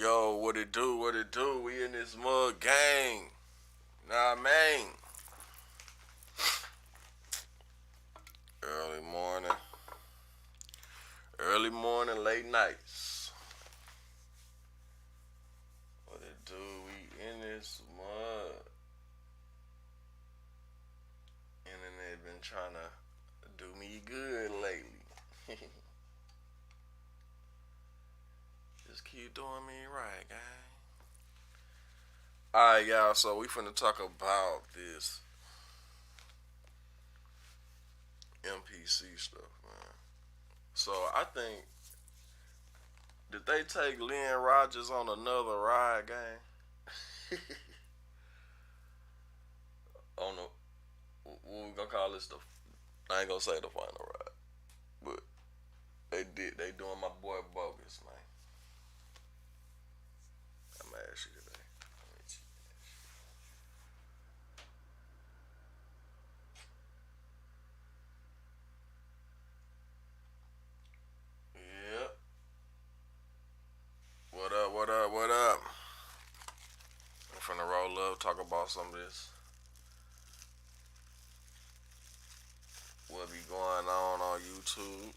Yo, what it do? What it do? We in this mug gang. Nah, man. Early morning. Early morning, late nights. What it do? We in this mud. Internet been trying to do me good lately. Just keep doing me right, gang. Alright, y'all, so we finna talk about this MPC stuff, man. So I think, did they take Lynn Rogers on another ride, gang? On the, what we gonna call this, the, I ain't gonna say the final ride, but they doing my boy bogus, man. I'm gonna ask you today. Yep. What up, what up, what up? I'm finna roll up, talk about some of this. What be going on YouTube,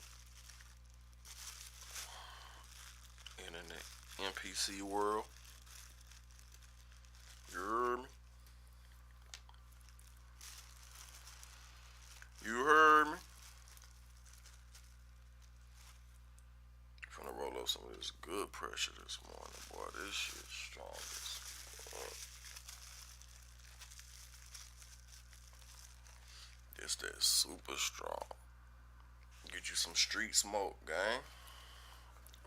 internet, NPC world. You heard me? You heard me? Finna roll up some of this good pressure this morning, boy. This shit strong as fuck. This that super strong. Get you some street smoke, gang.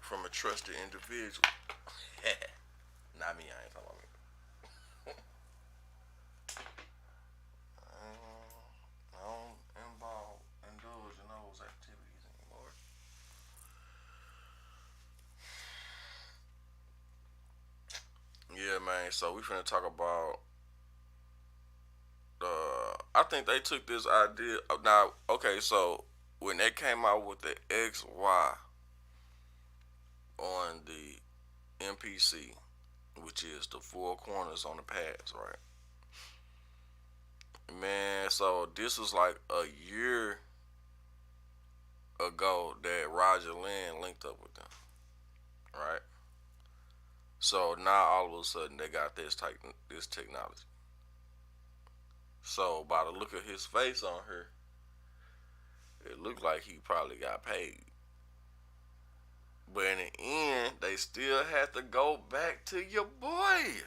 From a trusted individual. Not me, I ain't talking about me. I don't indulge in those activities anymore. Yeah, man. So we finna talk about. I think they took this idea. Now, okay, so when they came out with the XY on the MPC, which is the four corners on the pads, right? Man, so this was like a year ago that Roger Lynn linked up with them, right? So now all of a sudden they got this technology. So by the look of his face on her, it looked like he probably got paid. But in the end, they still had to go back to your boy.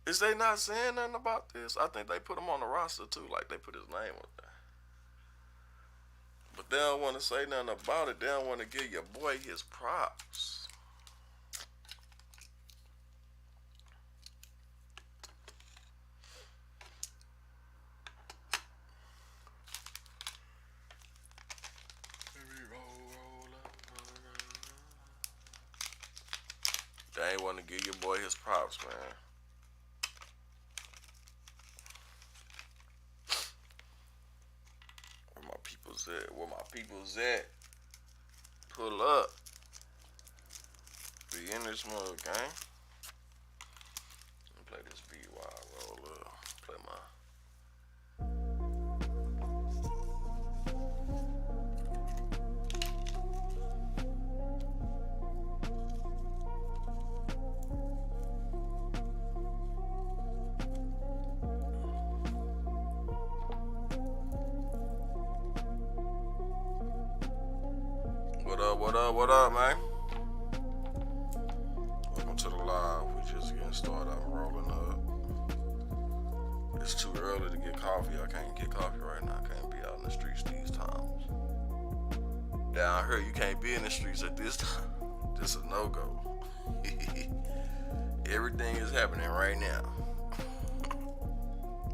Is they not saying nothing about this? I think they put him on the roster too, like they put his name up there. But they don't want to say nothing about it. They don't want to give your boy his props. They ain't want to give your boy his props, man. Where my people's at? Where my people's at? Pull up. Be in this mug, gang. Let me play this beat while I roll up. Play my. What up, man? Welcome to the live. We just getting started. I'm rolling up. It's too early to get coffee. I can't get coffee right now. I can't be out in the streets these times. Down here, you can't be in the streets at this time. This is a no-go. Everything is happening right now.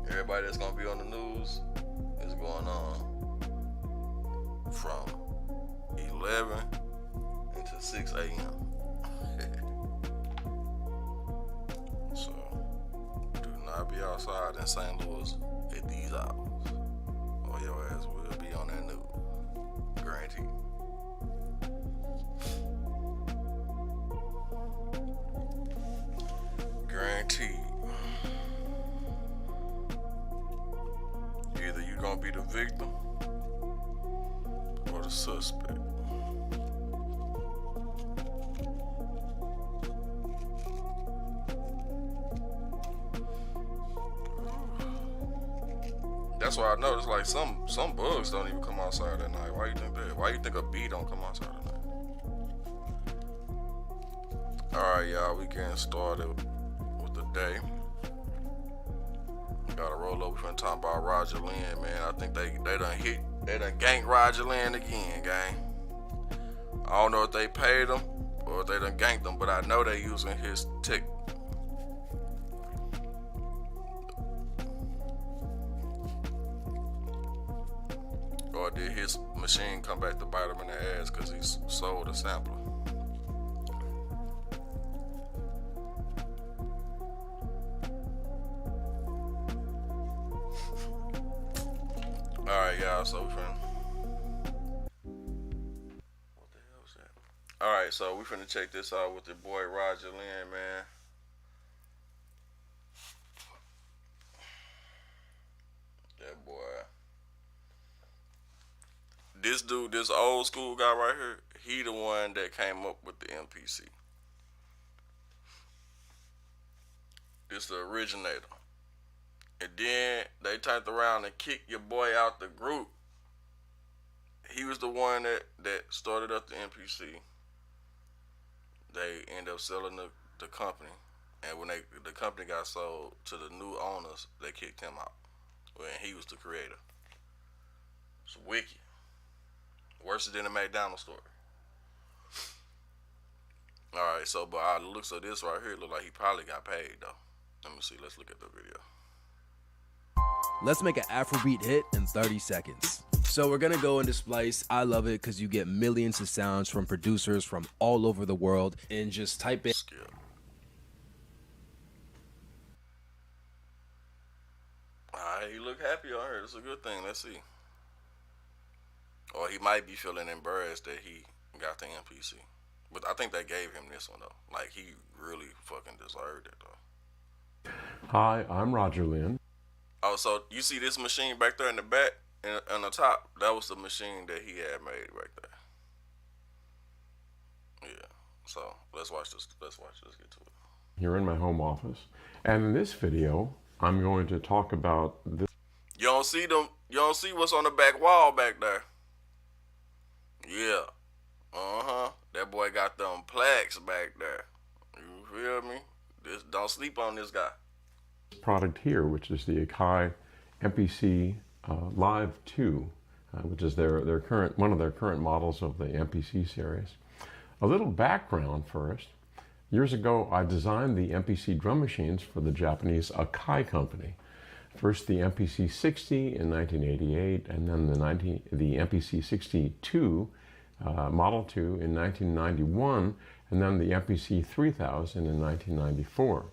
Everybody that's gonna be on the news is going on from 11 until 6 a.m. So, do not be outside in St. Louis at these hours, or your ass will be on that news. Guaranteed. victim or the suspect. That's why I noticed like some bugs don't even come outside at night. Why you think that? Why you think a bee don't come outside at night? Alright, y'all, we getting started with the day. Gotta roll over from talking about Roger Lynn, man. I think they done ganked Roger Lynn again, gang. I don't know if they paid him or if they done ganked him, but I know they using his tick. Or did his machine come back to bite him in the ass because he sold a sampler? Alright, y'all, so we finna... What the hell is that? Alright, so we finna check this out with your boy Roger Lynn, man. That boy. This dude, this old school guy right here, he the one that came up with the MPC. This the originator. And then they turned around and kicked your boy out the group. He was the one that started up the MPC. They ended up selling the company. And when the company got sold to the new owners, they kicked him out. When he was the creator. It's wicked. Worse than the McDonald's story. Alright, so by the looks of this right here, look like he probably got paid though. Let me see, let's look at the video. Let's make an Afrobeat hit in 30 seconds. So we're gonna go into Splice. I love it because you get millions of sounds from producers from all over the world, and just type in. Skip. Alright, he look happy on here. It's a good thing. Let's see. Or he might be feeling embarrassed that he got the MPC. But I think they gave him this one though. Like he really fucking deserved it though. Hi, I'm Roger Lynn. Oh, so you see this machine back there in the back and on the top? That was the machine that he had made right there. Yeah. So let's watch this. Let's get to it. Here in my home office. And in this video, I'm going to talk about this. You don't see them. You don't see what's on the back wall back there. Yeah. That boy got them plaques back there. You feel me? Don't sleep on this guy. Product here, which is the AKAI MPC Live 2, which is one of their current models of the MPC series. A little background first. Years ago, I designed the MPC drum machines for the Japanese AKAI company. First the MPC 60 in 1988, and then the MPC 62 Model 2 in 1991, and then the MPC 3000 in 1994.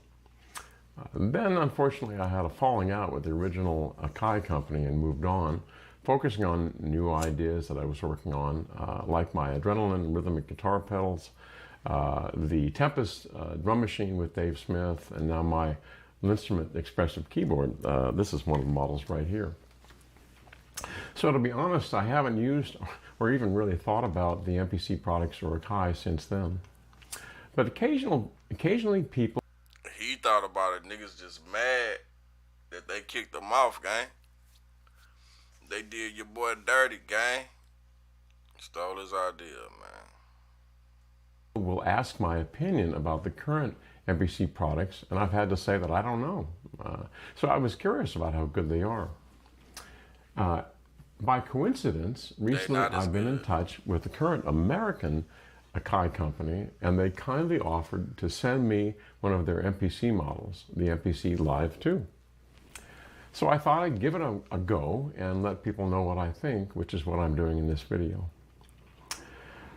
Then, unfortunately, I had a falling out with the original AKAI company and moved on, focusing on new ideas that I was working on, like my Adrenaline rhythmic guitar pedals, the Tempest drum machine with Dave Smith, and now my Instrument expressive keyboard. This is one of the models right here. So to be honest, I haven't used or even really thought about the MPC products or AKAI since then. But occasionally people... He thought about it. Niggas just mad that they kicked him off, gang. They did your boy dirty, gang. Stole his idea, man. Will ask my opinion about the current MPC products, and I've had to say that I don't know. So I was curious about how good they are. By coincidence, recently I've been in touch with the current American AKAI company, and they kindly offered to send me one of their MPC models, the MPC Live 2. So I thought I'd give it a go and let people know what I think, which is what I'm doing in this video.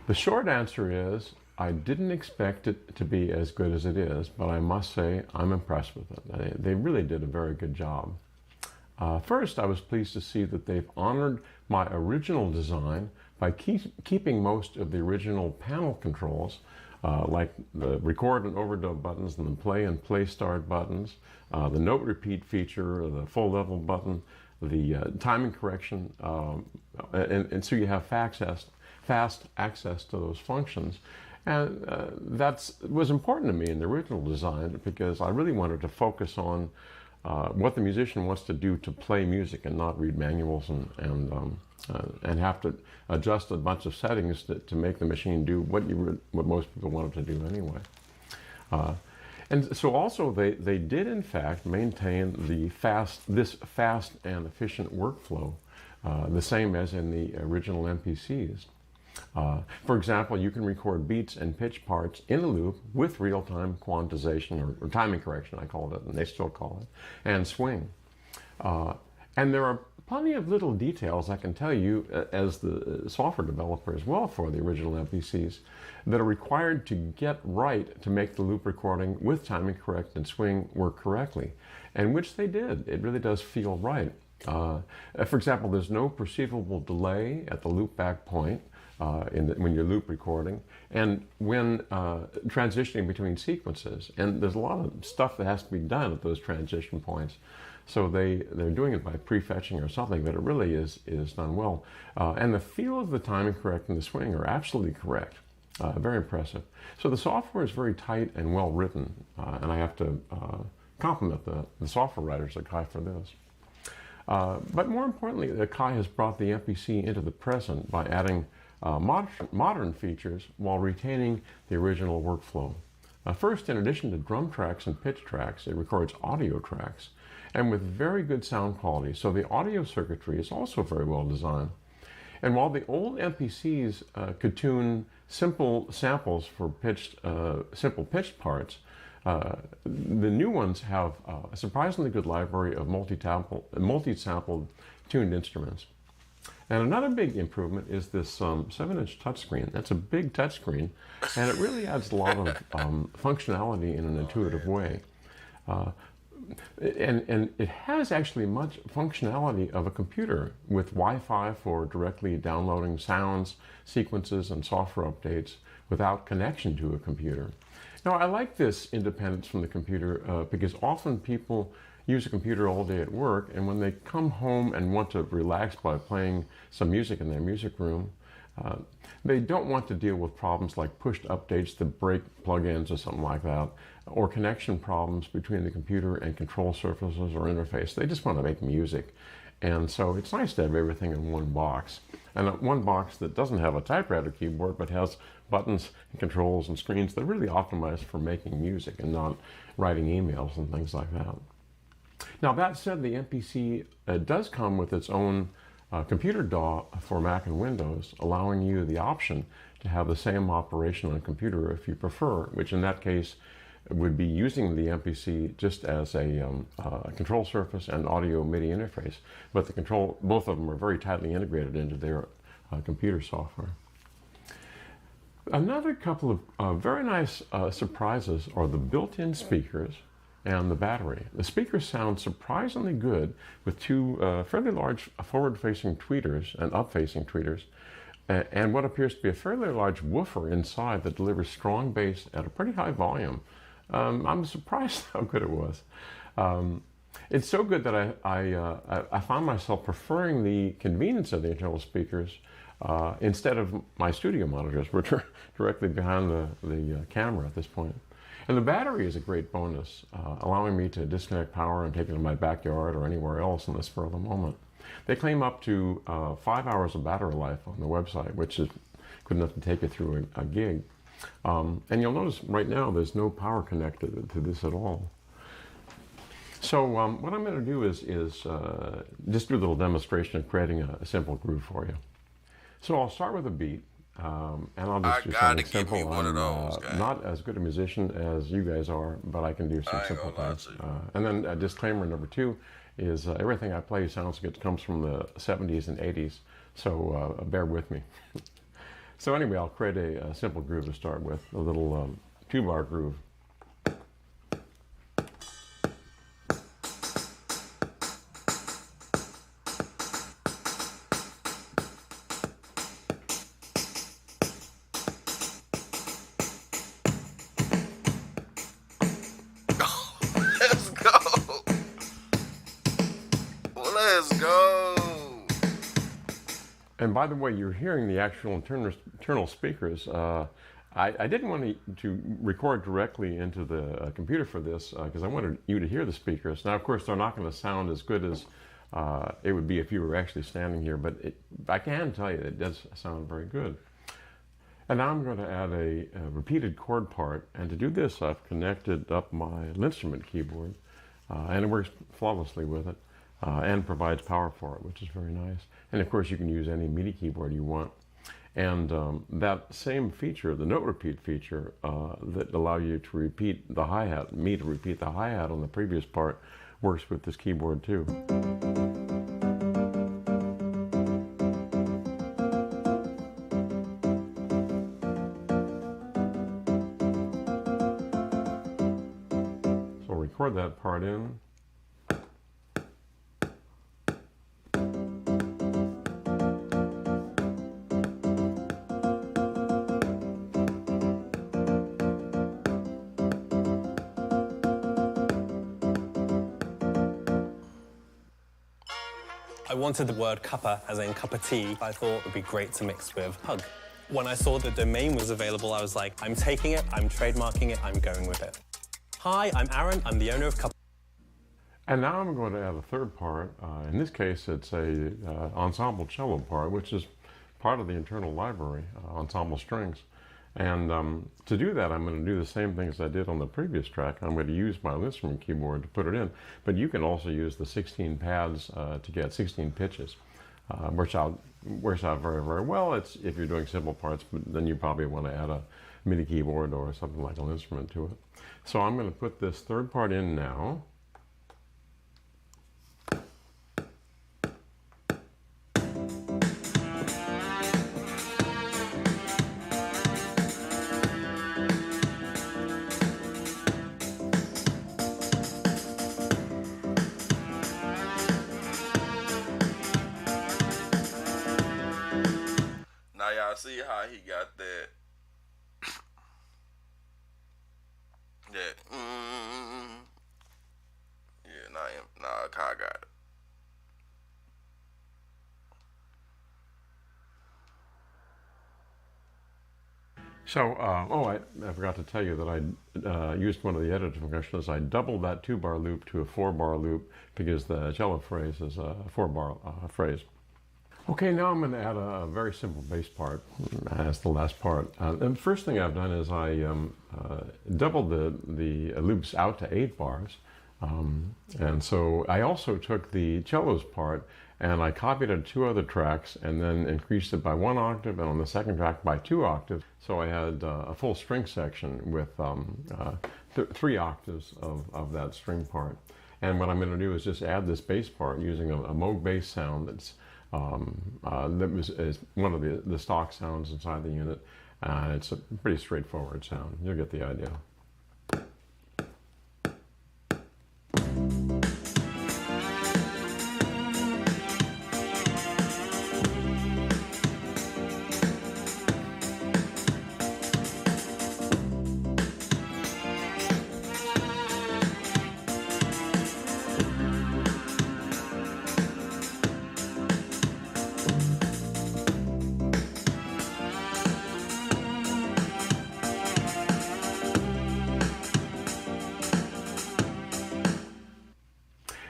The short answer is, I didn't expect it to be as good as it is, but I must say I'm impressed with it. They really did a very good job. First, I was pleased to see that they've honored my original design by keeping most of the original panel controls, like the record and overdub buttons and the play and play start buttons, the note repeat feature, the full level button, the timing correction, and so you have fast access to those functions. And that was important to me in the original design because I really wanted to focus on what the musician wants to do to play music and not read manuals and have to adjust a bunch of settings to make the machine do what most people wanted to do anyway. And so also they did in fact maintain this fast and efficient workflow, the same as in the original MPCs. For example, you can record beats and pitch parts in a loop with real-time quantization or timing correction, I called it, and they still call it, and swing. And there are plenty of little details I can tell you as the software developer as well for the original MPCs that are required to get right to make the loop recording with timing correct and swing work correctly, and which they did. It really does feel right. For example, there's no perceivable delay at the loop back point when you're loop recording, and when transitioning between sequences. And there's a lot of stuff that has to be done at those transition points. So they're doing it by prefetching or something, but it really is done well. And the feel of the timing correct and the swing are absolutely correct. Very impressive. So the software is very tight and well written, and I have to compliment the software writers at AKAI for this. But more importantly, AKAI has brought the MPC into the present by adding modern features while retaining the original workflow. First, in addition to drum tracks and pitch tracks, it records audio tracks, and with very good sound quality. So the audio circuitry is also very well designed. And while the old MPCs could tune simple samples for simple pitched parts, the new ones have a surprisingly good library of multi-sampled tuned instruments. And another big improvement is this 7-inch touchscreen. That's a big touchscreen, and it really adds a lot of functionality in an intuitive way. And it has actually much functionality of a computer with Wi-Fi for directly downloading sounds, sequences, and software updates without connection to a computer. Now, I like this independence from the computer because often people use a computer all day at work, and when they come home and want to relax by playing some music in their music room, they don't want to deal with problems like pushed updates that break plugins or something like that, or connection problems between the computer and control surfaces or interface. They just want to make music. And so it's nice to have everything in one box. And one box that doesn't have a typewriter keyboard, but has buttons and controls and screens that are really optimized for making music and not writing emails and things like that. Now, that said, the MPC does come with its own computer DAW for Mac and Windows, allowing you the option to have the same operation on a computer if you prefer, which in that case would be using the MPC just as a control surface and audio MIDI interface. But both of them are very tightly integrated into their computer software. Another couple of very nice surprises are the built-in speakers and the battery. The speakers sound surprisingly good with two fairly large forward-facing tweeters and up-facing tweeters, and what appears to be a fairly large woofer inside that delivers strong bass at a pretty high volume. I'm surprised how good it was. It's so good that I found myself preferring the convenience of the internal speakers instead of my studio monitors, which are directly behind the camera at this point. And the battery is a great bonus, allowing me to disconnect power and take it to my backyard or anywhere else in the spur of the moment. They claim up to 5 hours of battery life on the website, which is good enough to take you through a gig. And you'll notice right now there's no power connected to this at all. So what I'm going to do is just do a little demonstration of creating a simple groove for you. So I'll start with a beat. And I'll just do something simple. I'm not as good a musician as you guys are, but I can do some simple things. And then disclaimer number 2 is everything I play comes from the 70s and 80s, so bear with me. So anyway, I'll create a simple groove to start with, a little 2-bar groove. Let's go. And by the way, you're hearing the actual internal speakers. I didn't want to record directly into the computer for this because I wanted you to hear the speakers. Now, of course, they're not going to sound as good as it would be if you were actually standing here, but I can tell you it does sound very good. And now I'm going to add a repeated chord part, and to do this I've connected up my instrument keyboard, and it works flawlessly with it, and provides power for it, which is very nice. And of course you can use any MIDI keyboard you want. And that same feature, the note repeat feature, that allow you to repeat the hi-hat, me to repeat the hi-hat on the previous part, works with this keyboard too. So record that part in. I wanted the word cuppa, as in cup of tea, I thought would be great to mix with hug. When I saw the domain was available, I was like, I'm taking it, I'm trademarking it, I'm going with it. Hi, I'm Aaron, I'm the owner of Cuppa. And now I'm going to add a third part. In this case, it's a ensemble cello part, which is part of the internal library, ensemble strings. And to do that, I'm going to do the same thing as I did on the previous track. I'm going to use my instrument keyboard to put it in. But you can also use the 16 pads to get 16 pitches. Works out very, very well. It's if you're doing simple parts, but then you probably want to add a MIDI keyboard or something like an instrument to it. So I'm going to put this third part in now. Now y'all see how he got that yeah, now AKAI got it. So, I forgot to tell you that I used one of the editor functions. I doubled that 2-bar loop to a 4-bar loop because the cello phrase is a 4-bar phrase. Okay, now I'm going to add a very simple bass part as the last part. And the first thing I've done is I doubled the loops out to 8 bars. And so I also took the cellos part and I copied it to 2 other tracks and then increased it by 1 octave, and on the second track by 2 octaves. So I had a full string section with 3 octaves of that string part. And what I'm going to do is just add this bass part using a Moog bass sound that's is one of the stock sounds inside the unit. It's a pretty straightforward sound. You'll get the idea.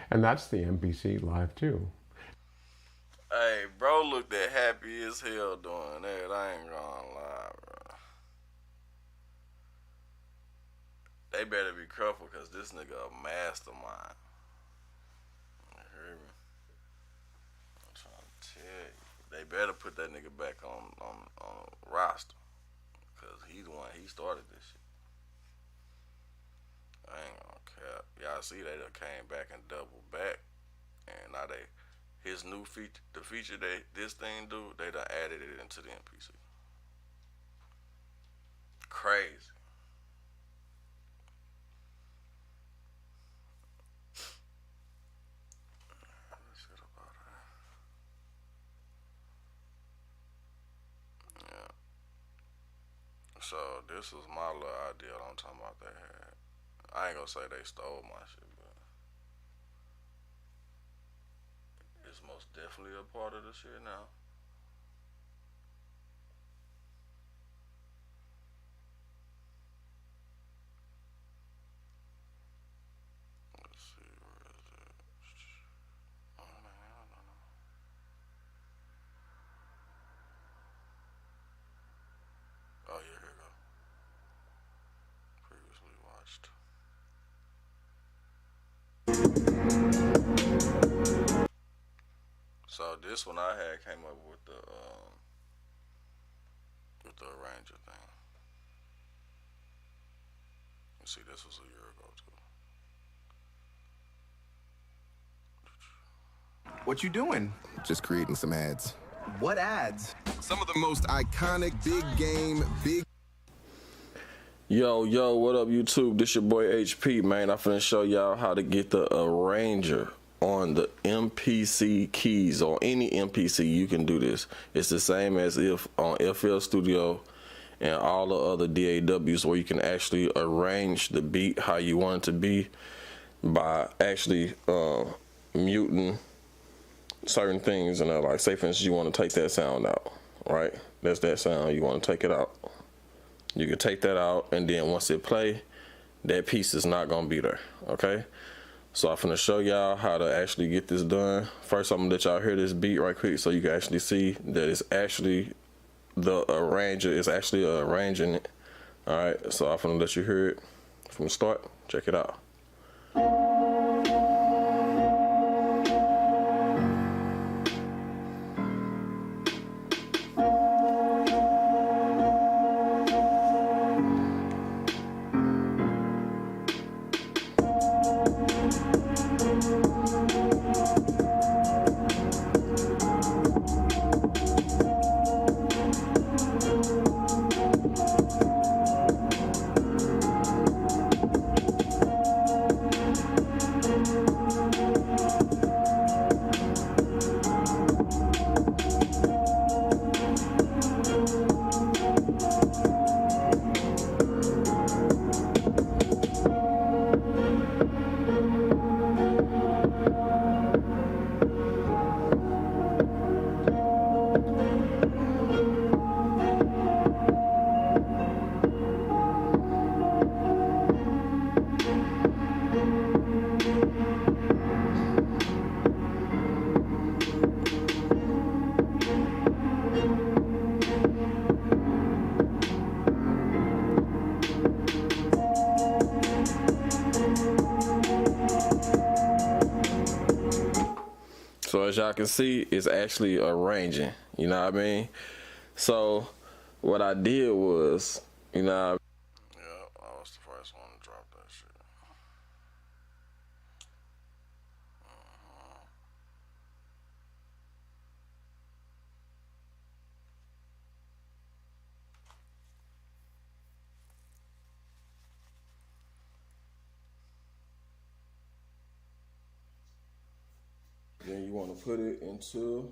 And that's the MPC Live 2. Hey, bro looked at happy as hell doing that. I ain't gonna lie, bro. They better be careful because this nigga a mastermind. You hear me? I'm trying to tell you. They better put that nigga back on a roster because he the one, he started this shit. I ain't gonna cap. Y'all see they done came back and doubled back, and now his new feature, the feature this thing do, they done added it into the MPC. Crazy. Shit about that. Yeah. So this was my little idea. I'm talking about they had. I ain't gonna say they stole my shit, but it's most definitely a part of the shit now. this one I had came up with the arranger thing. You see, this was a year ago too. What you doing? Just creating some ads. What ads? Some of the most iconic big game, big. Yo, what up, YouTube? This your boy HP, man. I'm finna show y'all how to get the arranger on the MPC keys, or any MPC. You can do this. It's the same as if on FL Studio and all the other DAWs, where you can actually arrange the beat how you want it to be by actually muting certain things. And like, say for instance, you want to take that sound out, right? That's that sound, you want to take it out. You can take that out, and then once it play, that piece is not gonna be there, okay? So I'm finna show y'all how to actually get this done. First, I'm gonna let y'all hear this beat right quick so you can actually see that it's actually, the arranger is actually arranging it. All right, so I'm finna let you hear it from the start. Check it out. So as y'all can see, it's actually arranging, you know what I mean? So what I did was, you know, yeah, I was the first one to drop that shit. Then you want to put it into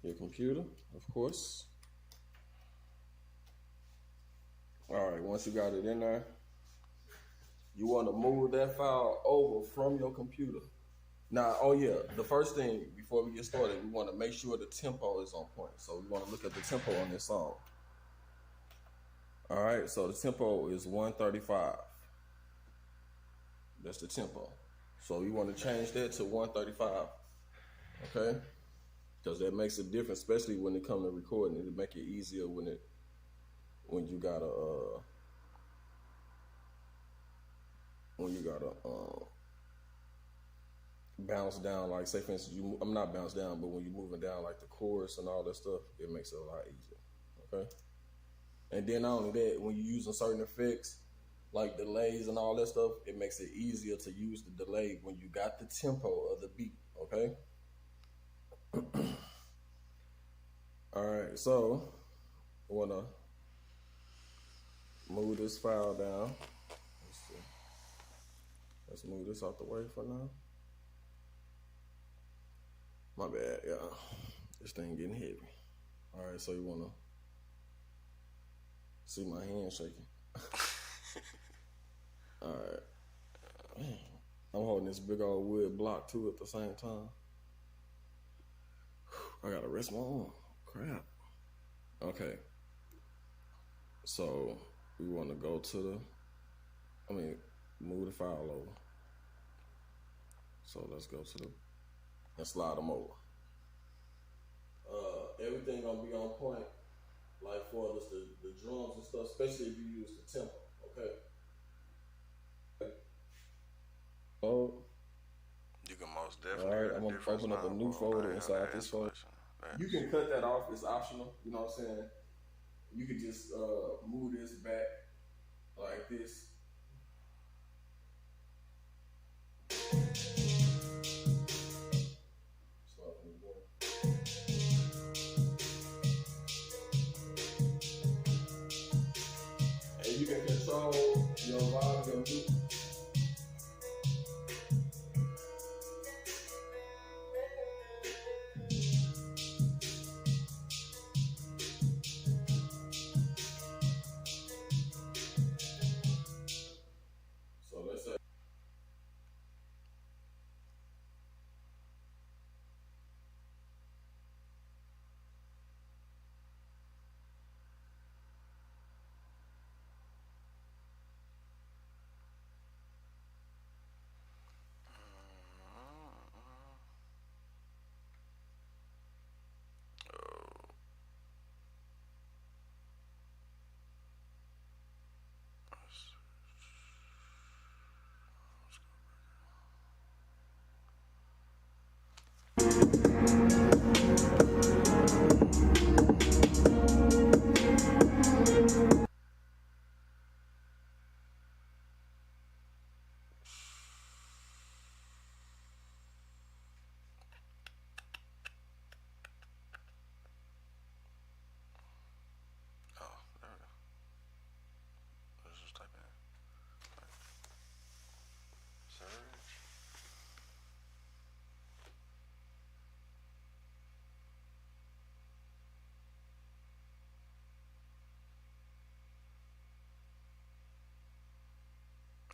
your computer, of course. All right, once you got it in there, you want to move that file over from your computer. Now, oh yeah, the first thing before we get started, we want to make sure the tempo is on point. So we want to look at the tempo on this song. All right, so the tempo is 135. That's the tempo. So you want to change that to 135, okay? Because that makes a difference, especially when it comes to recording. It'll make it easier when you gotta bounce down. Like, say for instance, I'm not bounce down, but when you're moving down like the chorus and all that stuff, it makes it a lot easier, okay? And then not only that, when you're using certain effects, like delays and all that stuff, it makes it easier to use the delay when you got the tempo of the beat, okay? All right, so I wanna move this file down. Let's move this out the way for now. My bad, y'all. This thing getting heavy. All right, so you wanna see my hand shaking. All right. Man, I'm holding this big old wood block too at the same time. I gotta rest my arm. Crap. Okay. So we want to go to move the file over. So let's go to and slide them over. Everything gonna be on point, like for us, the drums and stuff, especially if you use the tempo, okay? Oh, you can most definitely. All right, I'm gonna open up a new folder inside this folder. You can cut that off. It's optional. You know what I'm saying? You could just move this back like this. And you can control your volume, your mute. So let's say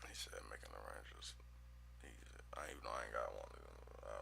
he said making arrangements. I even know I ain't got one.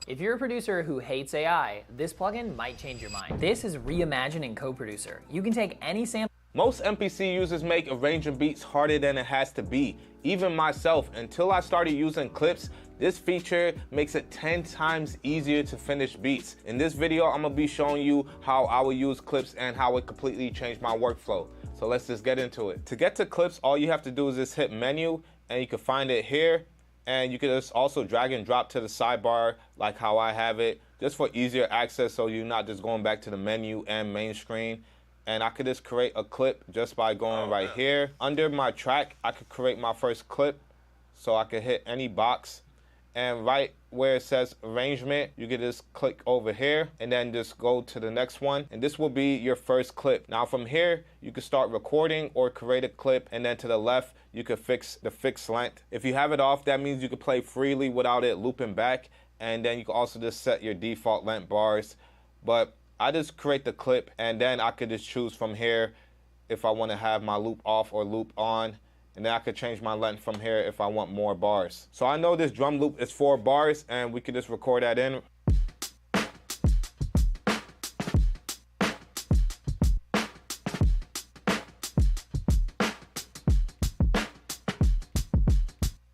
If you're a producer who hates AI, this plugin might change your mind. This is reimagining CoProducer. You can take any sample. Most MPC users make arranging beats harder than it has to be. Even myself, until I started using clips, this feature makes it 10 times easier to finish beats. In this video, I'm gonna be showing you how I will use clips and how it completely changed my workflow. So let's just get into it. To get to clips, all you have to do is just hit menu, and you can find it here. And you can just also drag and drop to the sidebar like how I have it, just for easier access so you're not just going back to the menu and main screen. And I could just create a clip just by going right here. Under my track, I could create my first clip. So I could hit any box. And right where it says arrangement, you can just click over here and then just go to the next one. And this will be your first clip. Now from here, you can start recording or create a clip. And then to the left, you can fix the fixed length. If you have it off, that means you can play freely without it looping back. And then you can also just set your default length bars. But I just create the clip and then I could just choose from here if I want to have my loop off or loop on. And then I could change my length from here if I want more bars. So I know this drum loop is 4 bars and we could just record that in.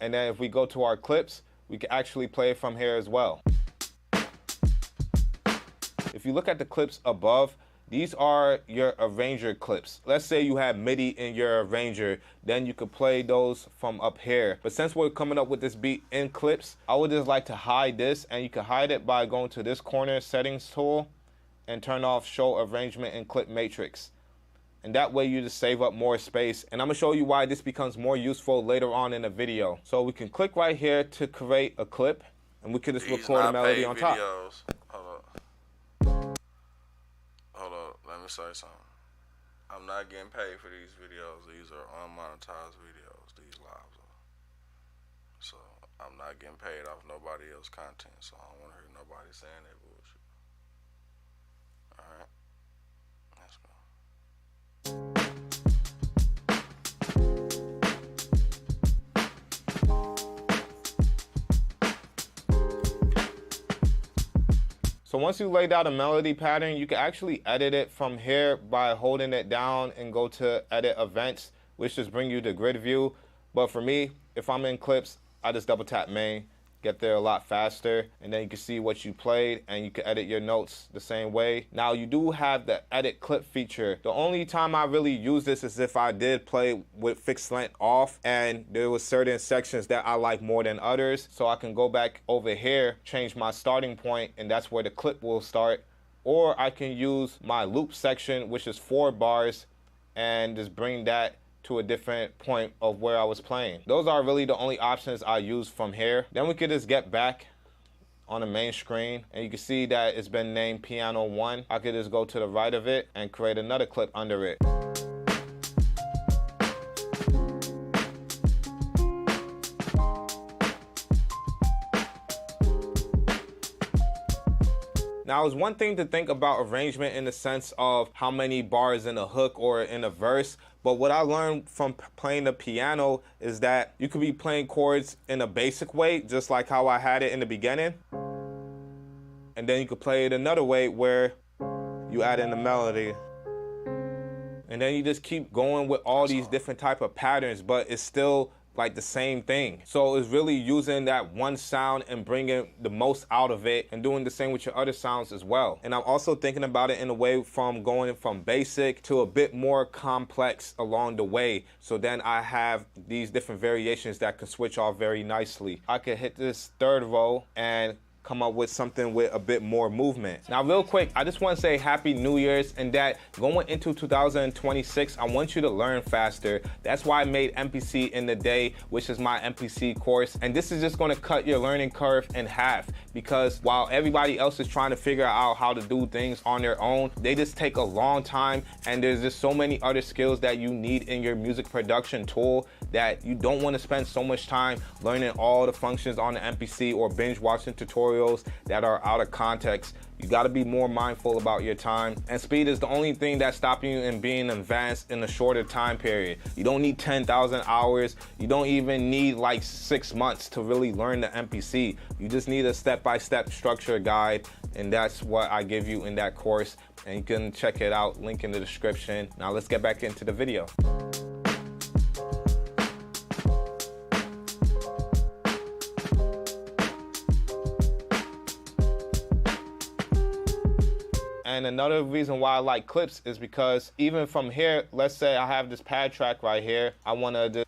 And then if we go to our clips, we can actually play it from here as well. If you look at the clips above, these are your arranger clips. Let's say you have MIDI in your arranger, then you could play those from up here. But since we're coming up with this beat in clips, I would just like to hide this, and you can hide it by going to this corner settings tool and turn off show arrangement and clip matrix. And that way you just save up more space. And I'm gonna show you why this becomes more useful later on in the video. So we can click right here to create a clip, and we can just record a melody on top. Hold up, let me say something. I'm not getting paid for these videos. These are unmonetized videos, these lives are. So I'm not getting paid off nobody else's content, so I don't want to hear nobody saying that bullshit. Alright, let's go. So once you laid out a melody pattern, you can actually edit it from here by holding it down and go to edit events, which just bring you the grid view. But for me, if I'm in clips, I just double tap main get there a lot faster, and then you can see what you played and you can edit your notes the same way. Now you do have the edit clip feature. The only time I really use this is if I did play with fixed length off and there was certain sections that I like more than others, so I can go back over here, change my starting point, and that's where the clip will start. Or I can use my loop section, which is 4 bars, and just bring that to a different point of where I was playing. Those are really the only options I use from here. Then we could just get back on the main screen, and you can see that it's been named Piano 1. I could just go to the right of it and create another clip under it. Now, it's one thing to think about arrangement in the sense of how many bars in a hook or in a verse, but what I learned from playing the piano is that you could be playing chords in a basic way, just like how I had it in the beginning. And then you could play it another way where you add in the melody. And then you just keep going with all these different type of patterns, but it's still like the same thing. So it's really using that one sound and bringing the most out of it and doing the same with your other sounds as well. And I'm also thinking about it in a way from going from basic to a bit more complex along the way. So then I have these different variations that can switch off very nicely. I could hit this third row and come up with something with a bit more movement. Now, real quick, I just want to say Happy New Year's, and that going into 2026, I want you to learn faster. That's why I made MPC in the Day, which is my MPC course. And this is just going to cut your learning curve in half, because while everybody else is trying to figure out how to do things on their own, they just take a long time, and there's just so many other skills that you need in your music production tool that you don't want to spend so much time learning all the functions on the MPC or binge watching tutorials that are out of context. You got to be more mindful about your time, and speed is the only thing that's stopping you in being advanced in a shorter time period. You don't need 10,000 hours. You don't even need like 6 months to really learn the MPC. You just need a step-by-step structure guide, and that's what I give you in that course, and you can check it out, link in the description. Now let's get back into the video. And another reason why I like clips is because even from here, let's say I have this pad track right here. I want to just...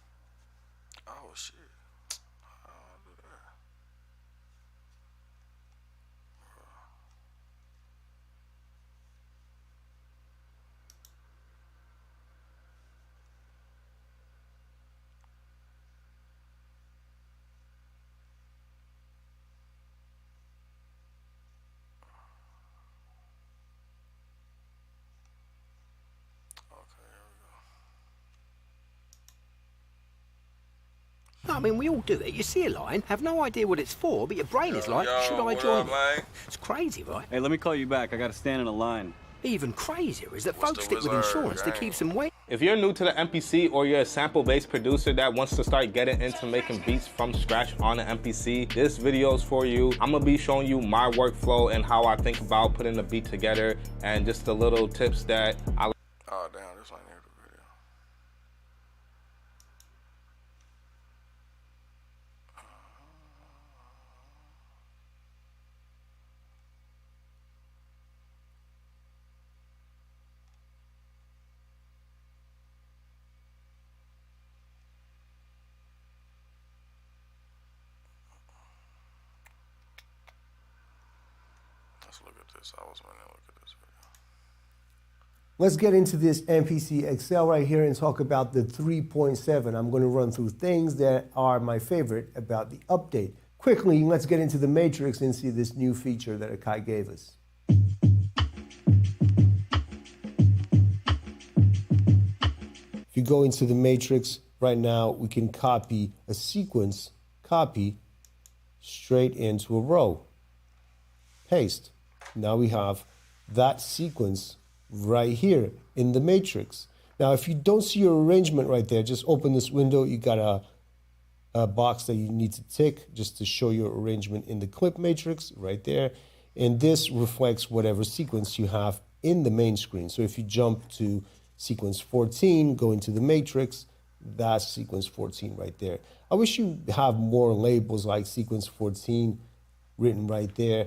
Oh, shit. I'll do that. I mean, we all do it. You see a line, have no idea what it's for, but your brain is like, should I join it? It's crazy, right? Hey, let me call you back. I gotta stand in a line. Even crazier is that folks stick with insurance that keeps them waiting. If you're new to the MPC or you're a sample-based producer that wants to start getting into making beats from scratch on the MPC, this video is for you. I'm gonna be showing you my workflow and how I think about putting a beat together, and just the little tips that I... Oh, damn, this ain't here the video. Let's look at this. I was going to look at this video. Let's get into this MPC Excel right here and talk about the 3.7. I'm going to run through things that are my favorite about the update. Quickly, let's get into the matrix and see this new feature that AKAI gave us. If you go into the matrix right now, we can copy a sequence, copy straight into a row. Paste. Now we have that sequence right here in the matrix. Now, if you don't see your arrangement right there, just open this window. You got a box that you need to tick just to show your arrangement in the clip matrix right there. And this reflects whatever sequence you have in the main screen. So if you jump to sequence 14, go into the matrix, That's sequence 14 right there. I wish you have more labels like sequence 14 written right there.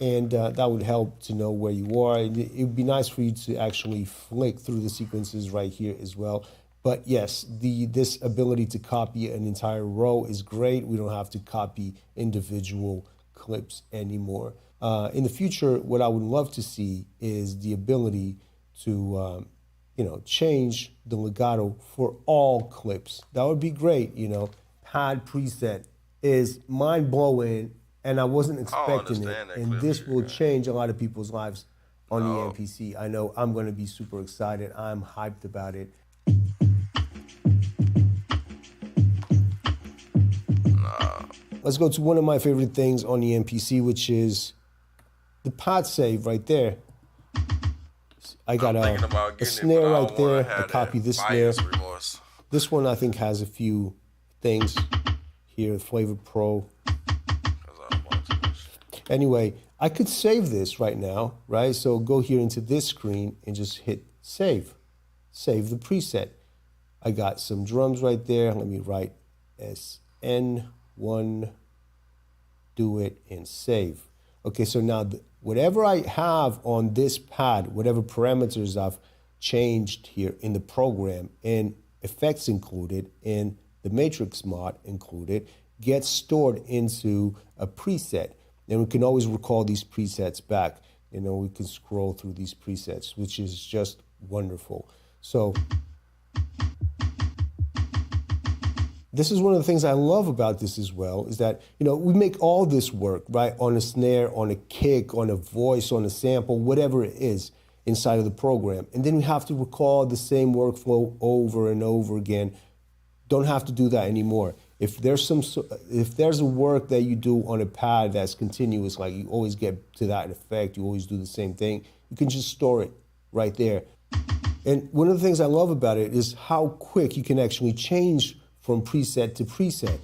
And that would help to know where you are. It would be nice for you to actually flick through the sequences right here as well. But yes, this ability to copy an entire row is great. We don't have to copy individual clips anymore. In the future, what I would love to see is the ability to change the legato for all clips. That would be great. Pad preset is mind-blowing, and I wasn't expecting it. And this will change a lot of people's lives on the MPC. I know I'm going to be super excited. I'm hyped about it. Let's go to one of my favorite things on the MPC, which is the pad save right there. I got a snare right there. I copy this snare. This one I think has a few things here, Flavor Pro. Anyway, I could save this right now, right? So go here into this screen and just hit save. Save the preset. I got some drums right there. Let me write SN1, do it, and save. Okay, so now whatever I have on this pad, whatever parameters I've changed here in the program, and effects included, and the matrix mod included, gets stored into a preset. And we can always recall these presets back. We can scroll through these presets, which is just wonderful. So this is one of the things I love about this as well, is that, we make all this work, right, on a snare, on a kick, on a voice, on a sample, whatever it is inside of the program. And then we have to recall the same workflow over and over again. Don't have to do that anymore. If there's a work that you do on a pad that's continuous, like you always get to that effect, you always do the same thing, you can just store it right there. And one of the things I love about it is how quick you can actually change from preset to preset.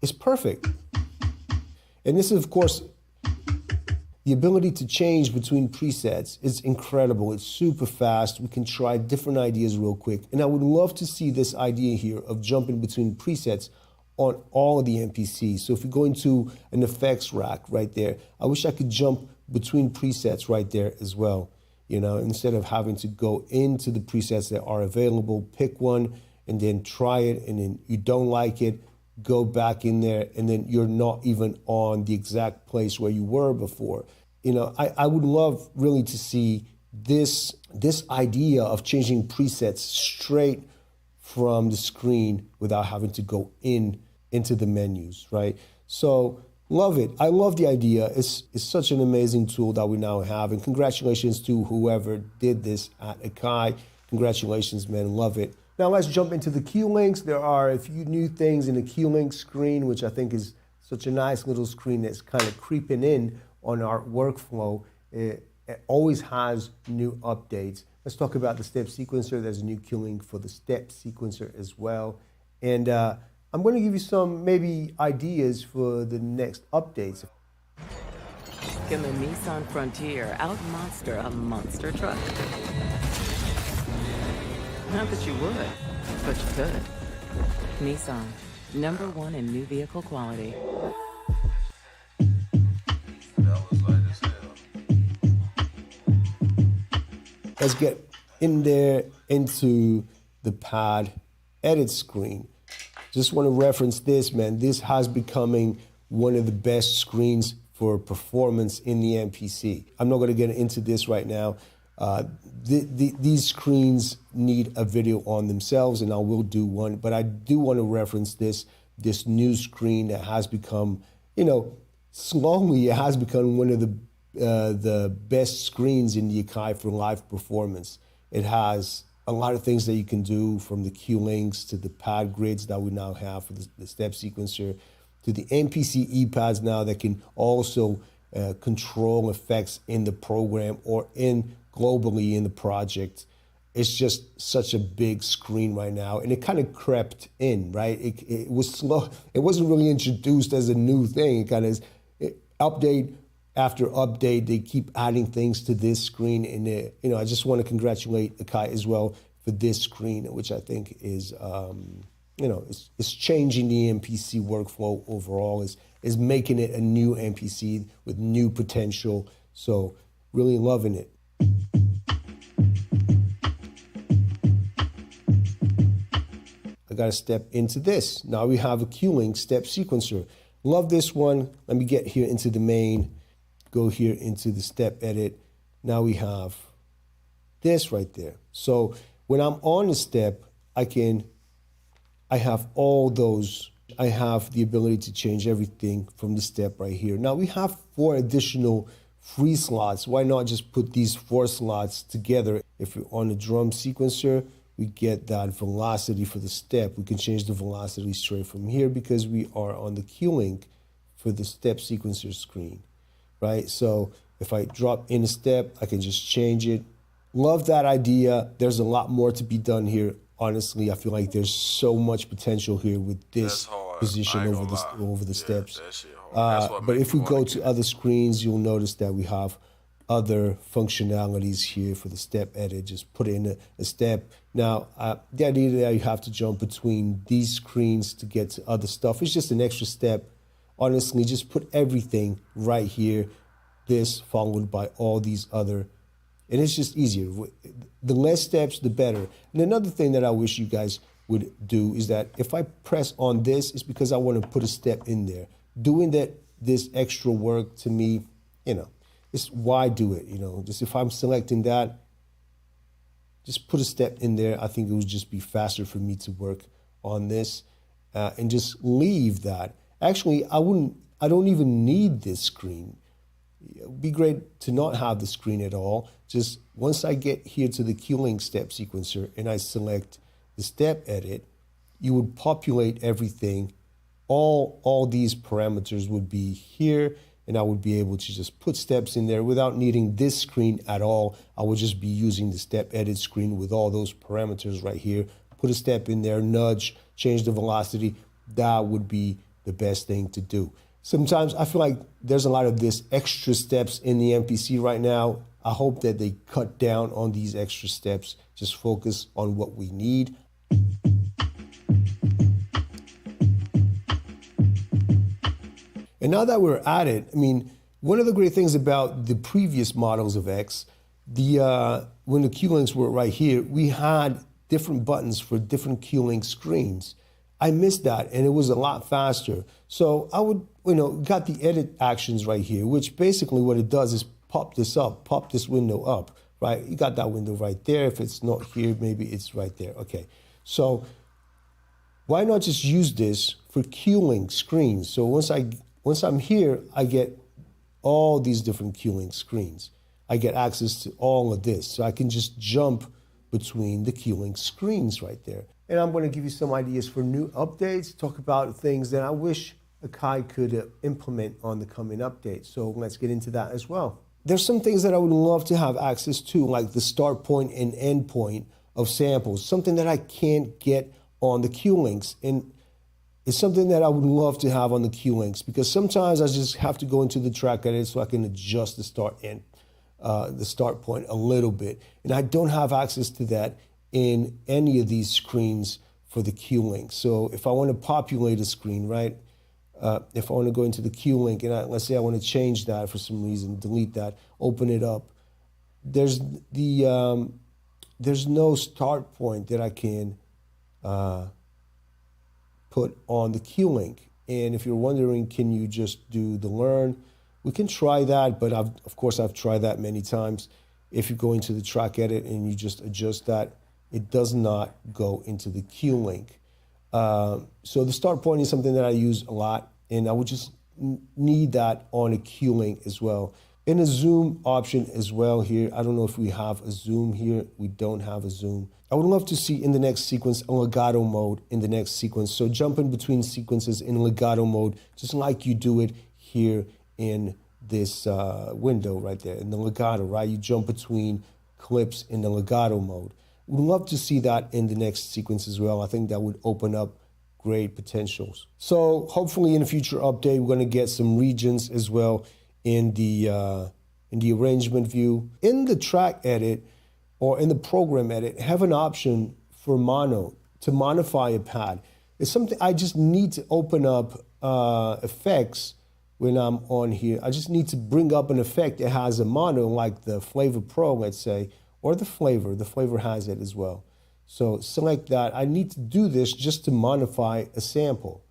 It's perfect. And this is, of course, the ability to change between presets is incredible. It's super fast. We can try different ideas real quick. And I would love to see this idea here of jumping between presets on all of the MPCs. So if we go into an effects rack right there, I wish I could jump between presets right there as well. Instead of having to go into the presets that are available, pick one and then try it, and then you don't like it, go back in there, and then you're not even on the exact place where you were before. I would love really to see this idea of changing presets straight from the screen without having to go into the menus, right? So love it. I love the idea. It's such an amazing tool that we now have. And congratulations to whoever did this at AKAI. Congratulations, man. Love it. Now let's jump into the Q links. There are a few new things in the Q link screen, which I think is such a nice little screen that's kind of creeping in on our workflow. It always has new updates. Let's talk about the step sequencer. There's a new Q link for the step sequencer as well. And I'm going to give you some maybe ideas for the next updates. Can the Nissan Frontier out-monster a monster truck? Not that you would, but you could. Nissan, #1 in new vehicle quality. Let's get in there into the pad edit screen. Just want to reference this, man. This has becoming one of the best screens for performance in the MPC. I'm not going to get into this right now. These screens need a video on themselves, and I will do one. But I do want to reference this new screen that has become, slowly it has become one of the best screens in the AKAI for live performance. It has a lot of things that you can do, from the Q links to the pad grids that we now have for the step sequencer, to the MPC E-pads now that can also control effects in the program or globally in the project. It's just such a big screen right now, and it kind of crept in, right? It was slow. It wasn't really introduced as a new thing. It kind of update after update, they keep adding things to this screen. And, I just want to congratulate AKAI as well for this screen, which I think is, it's changing the MPC workflow overall, is making it a new MPC with new potential. So really loving it. I got to step into this. Now we have a Q-Link step sequencer. Love this one. Let me get here into the main, go here into the step edit. Now we have this right there. So when I'm on the step, I have all those. I have the ability to change everything from the step right here. Now we have 4 additional free slots. Why not just put these 4 slots together? If you're on the drum sequencer, we get that velocity for the step. We can change the velocity straight from here because we are on the Q-Link for the step sequencer screen, right? So if I drop in a step, I can just change it. Love that idea. There's a lot more to be done here. Honestly, I feel like there's so much potential here with this position over the steps. But if we go to other screens, you'll notice that we have other functionalities here for the step edit. Just put in a step. Now, the idea that you have to jump between these screens to get to other stuff is just an extra step. Honestly, just put everything right here, this followed by all these other, and it's just easier. The less steps, the better. And another thing that I wish you guys would do is that if I press on this, it's because I want to put a step in there. Doing this extra work to me, it's why do it, just if I'm selecting that, just put a step in there. I think it would just be faster for me to work on this and just leave that. Actually, I don't even need this screen. It would be great to not have the screen at all. Just once I get here to the Q-Link step sequencer and I select the step edit, you would populate everything. All these parameters would be here, and I would be able to just put steps in there without needing this screen at all. I would just be using the step edit screen with all those parameters right here. Put a step in there, nudge, change the velocity. That would be the best thing to do. Sometimes I feel like there's a lot of this extra steps in the MPC right now. I hope that they cut down on these extra steps. Just focus on what we need. And now that we're at it, one of the great things about the previous models of X, when the Q-Links were right here, we had different buttons for different Q-Link screens. I missed that, and it was a lot faster. So I would, got the edit actions right here, which basically what it does is pop this up, pop this window up, right? You got that window right there. If it's not here, maybe it's right there. Okay, so why not just use this for Q-Link screens? So once I'm here, I get all these different Q-Link screens. I get access to all of this. So I can just jump between the Q-Link screens right there. And I'm going to give you some ideas for new updates, talk about things that I wish AKAI could implement on the coming update. So let's get into that as well. There's some things that I would love to have access to, like the start point and end point of samples, something that I can't get on the Q-Links. And it's something that I would love to have on the Q-Links, because sometimes I just have to go into the track edit so I can adjust the start point a little bit. And I don't have access to that in any of these screens for the Q-Link. So if I want to populate a screen, right? If I want to go into the Q-Link and let's say I want to change that for some reason, delete that, open it up. There's no start point that I can put on the Q-Link. And if you're wondering, can you just do the learn? We can try that, but of course I've tried that many times. If you go into the track edit and you just adjust that, it does not go into the Q-Link. So the start point is something that I use a lot, and I would just need that on a Q-Link as well. And a zoom option as well here. I don't know if we have a zoom here. We don't have a zoom. I would love to see in the next sequence a legato mode in the next sequence. So jumping between sequences in legato mode, just like you do it here in this window right there, in the legato, right? You jump between clips in the legato mode. We'd love to see that in the next sequence as well. I think that would open up great potentials. So hopefully in a future update, we're going to get some regions as well in the arrangement view. In the track edit or in the program edit, have an option for mono, to modify a pad. It's something I just need to open up effects when I'm on here. I just need to bring up an effect that has a mono, like the Flavor Pro, let's say, or the Flavor. The Flavor has it as well. So select that. I need to do this just to modify a sample.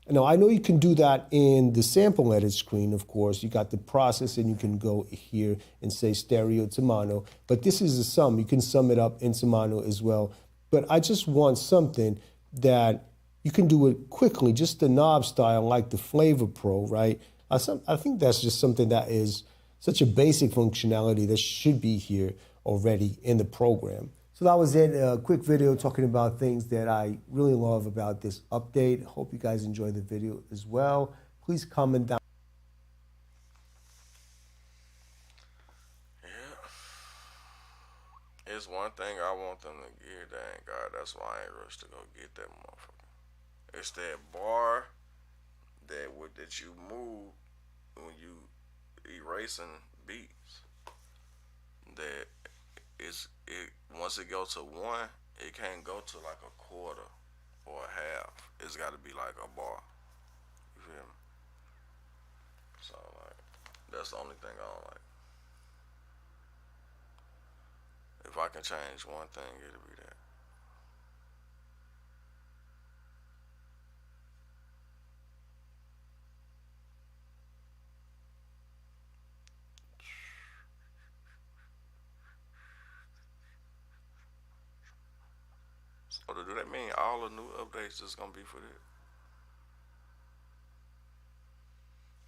Now, I know you can do that in the sample edit screen, of course. You got the process, and you can go here and say stereo to mono. But this is a sum. You can sum it up into mono as well. But I just want something that you can do it quickly, just the knob style, like the Flavor Pro, right? I think that's just something that is such a basic functionality that should be here already in the program. So that was it, a quick video talking about things that I really love about this update. Hope you guys enjoyed the video as well. Please comment down. Yeah. It's one thing I want them to get, dang God, that's why I ain't rushed to go get that motherfucker. It's that bar that you move when you erasing beats. That once it goes to 1, it can't go to like a quarter or a half. It's got to be like a bar. You feel me? So like, that's the only thing I don't like. If I can change one thing, it'll be that. So do that mean all the new updates is gonna be for that?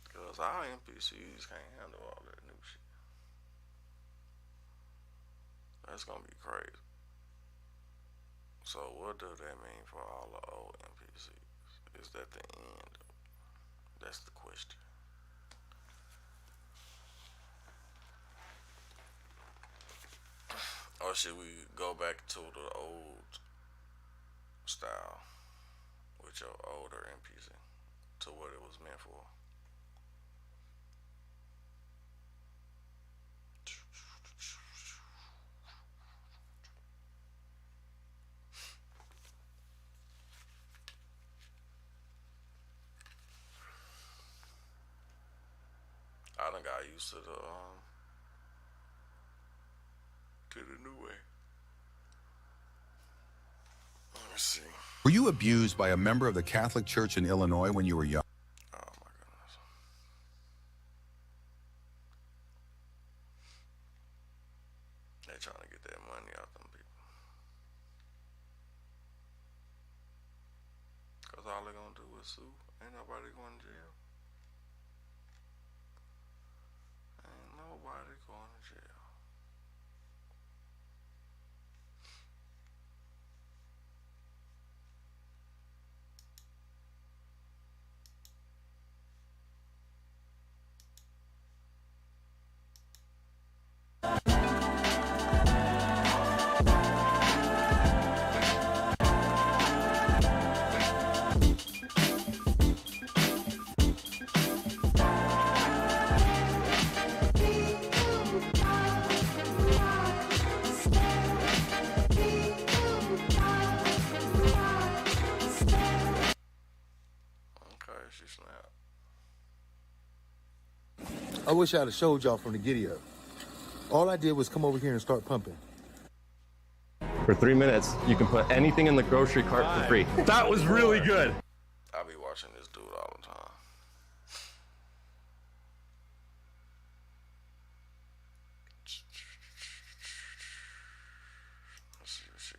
Because our MPCs can't handle all that new shit. That's gonna be crazy. So what does that mean for all the old MPCs? Is that the end? That's the question. Or should we go back to the old style with your older MPC to what it was meant for? I done got used to the new way. Let me see. Were you abused by a member of the Catholic Church in Illinois when you were young? Oh my goodness. They trying to get that money out them people. Cause all they gonna do is sue. Ain't nobody going to jail. Ain't nobody going to jail. I wish I'd have showed y'all from the giddy-up. All I did was come over here and start pumping. For 3 minutes, you can put anything in the grocery cart for free. That was really good. I be watching this dude all the time. Let's see what she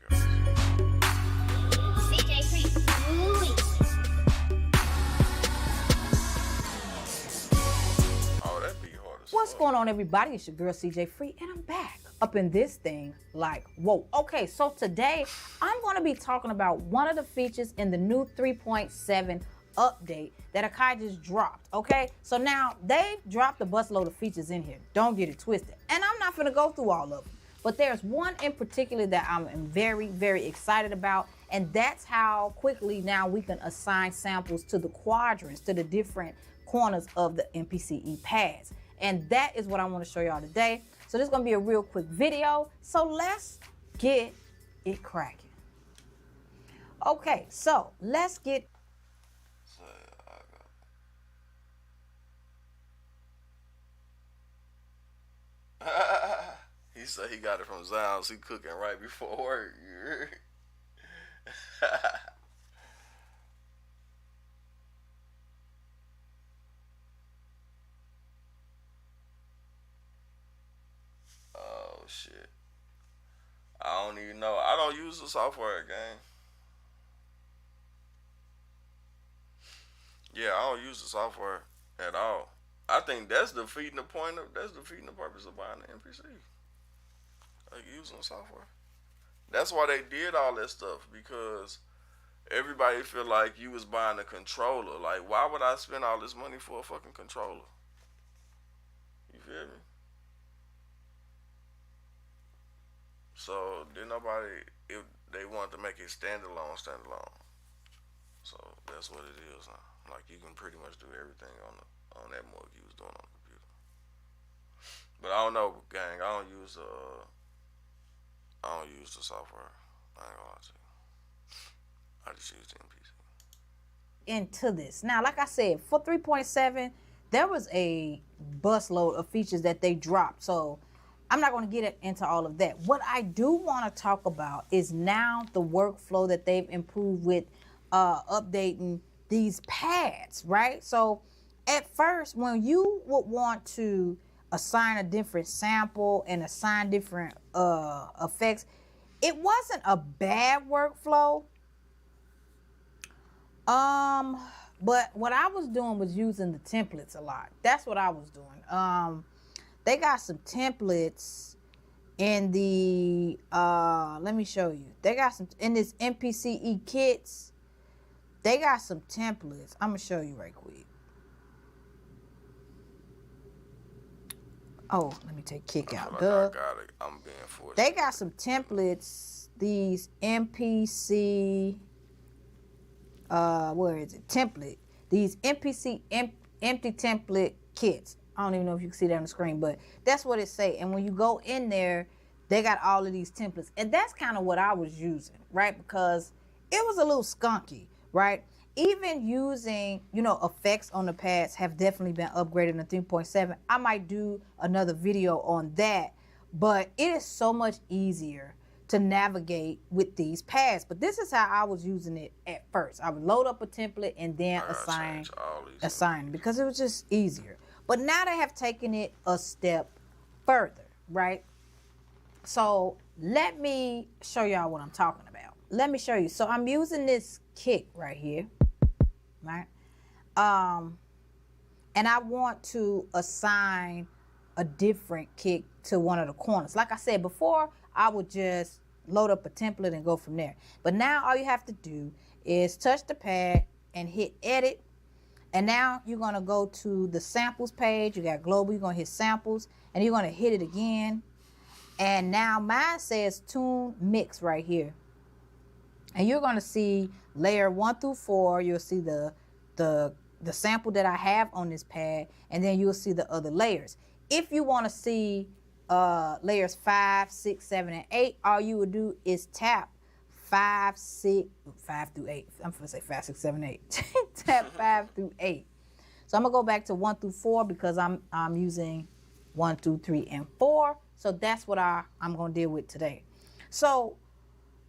What's going on, everybody? It's your girl CJ Free, and I'm back up in this thing like, whoa. Okay, so today I'm going to be talking about one of the features in the new 3.7 update that AKAI just dropped, okay? So now they've dropped a busload of features in here. Don't get it twisted. And I'm not going to go through all of them. But there's one in particular that I'm very, very excited about, and that's how quickly now we can assign samples to the quadrants, to the different corners of the MPCE pads. And that is what I want to show y'all today. So this is going to be a real quick video. So let's get it cracking. Okay, so let's get... He said he got it from Zion's. He cooking right before work. Oh shit. I don't even know. I don't use the software, gang. Yeah, I don't use the software at all. I think that's defeating the purpose of buying the NPC. Like using software. That's why they did all that stuff, because everybody feel like you was buying a controller. Like, why would I spend all this money for a fucking controller? You feel me? So then they wanted to make it standalone. So that's what it is now. Like, you can pretty much do everything on that mug you was doing on the computer. But I don't know, gang. I don't use the software. I ain't gonna lie to you. I just use the NPC. Into this. Now, like I said, for 3.7, there was a busload of features that they dropped. So I'm not going to get into all of that. What I do want to talk about is now the workflow that they've improved with updating these pads, right? So at first, when you would want to assign a different sample and assign different effects, it wasn't a bad workflow. But what I was doing was using the templates a lot. That's what I was doing. They got some templates in the, let me show you. They got some, in this MPCE kits, they got some templates. I'm going to show you right quick. Oh, let me take kick out. I got it. I'm being forced. They got some templates, these MPC, where is it? Template. These MPC empty template kits. I don't even know if you can see that on the screen, but that's what it say. And when you go in there, they got all of these templates. And that's kind of what I was using, right? Because it was a little skunky, right? Even using, you know, effects on the pads have definitely been upgraded in 3.7. I might do another video on that, but it is so much easier to navigate with these pads. But this is how I was using it at first. I would load up a template and then assign because it was just easier. But now they have taken it a step further, right? So let me show y'all what I'm talking about. Let me show you. So I'm using this kick right here, right? And I want to assign a different kick to one of the corners. Like I said before, I would just load up a template and go from there. But now all you have to do is touch the pad and hit edit. And now you're going to go to the samples page. You got global, you're going to hit samples, and you're going to hit it again. And now mine says tune mix right here. And you're going to see layer 1 through 4. You'll see the sample that I have on this pad, and then you'll see the other layers. If you want to see layers 5, 6, 7, and 8, all you would do is tap 5 through 8. I'm going to say 5, 6, 7, 8. Tap 5 through 8. So I'm going to go back to 1 through 4 because I'm using 1, 2, 3, and 4. So that's what I'm going to deal with today. So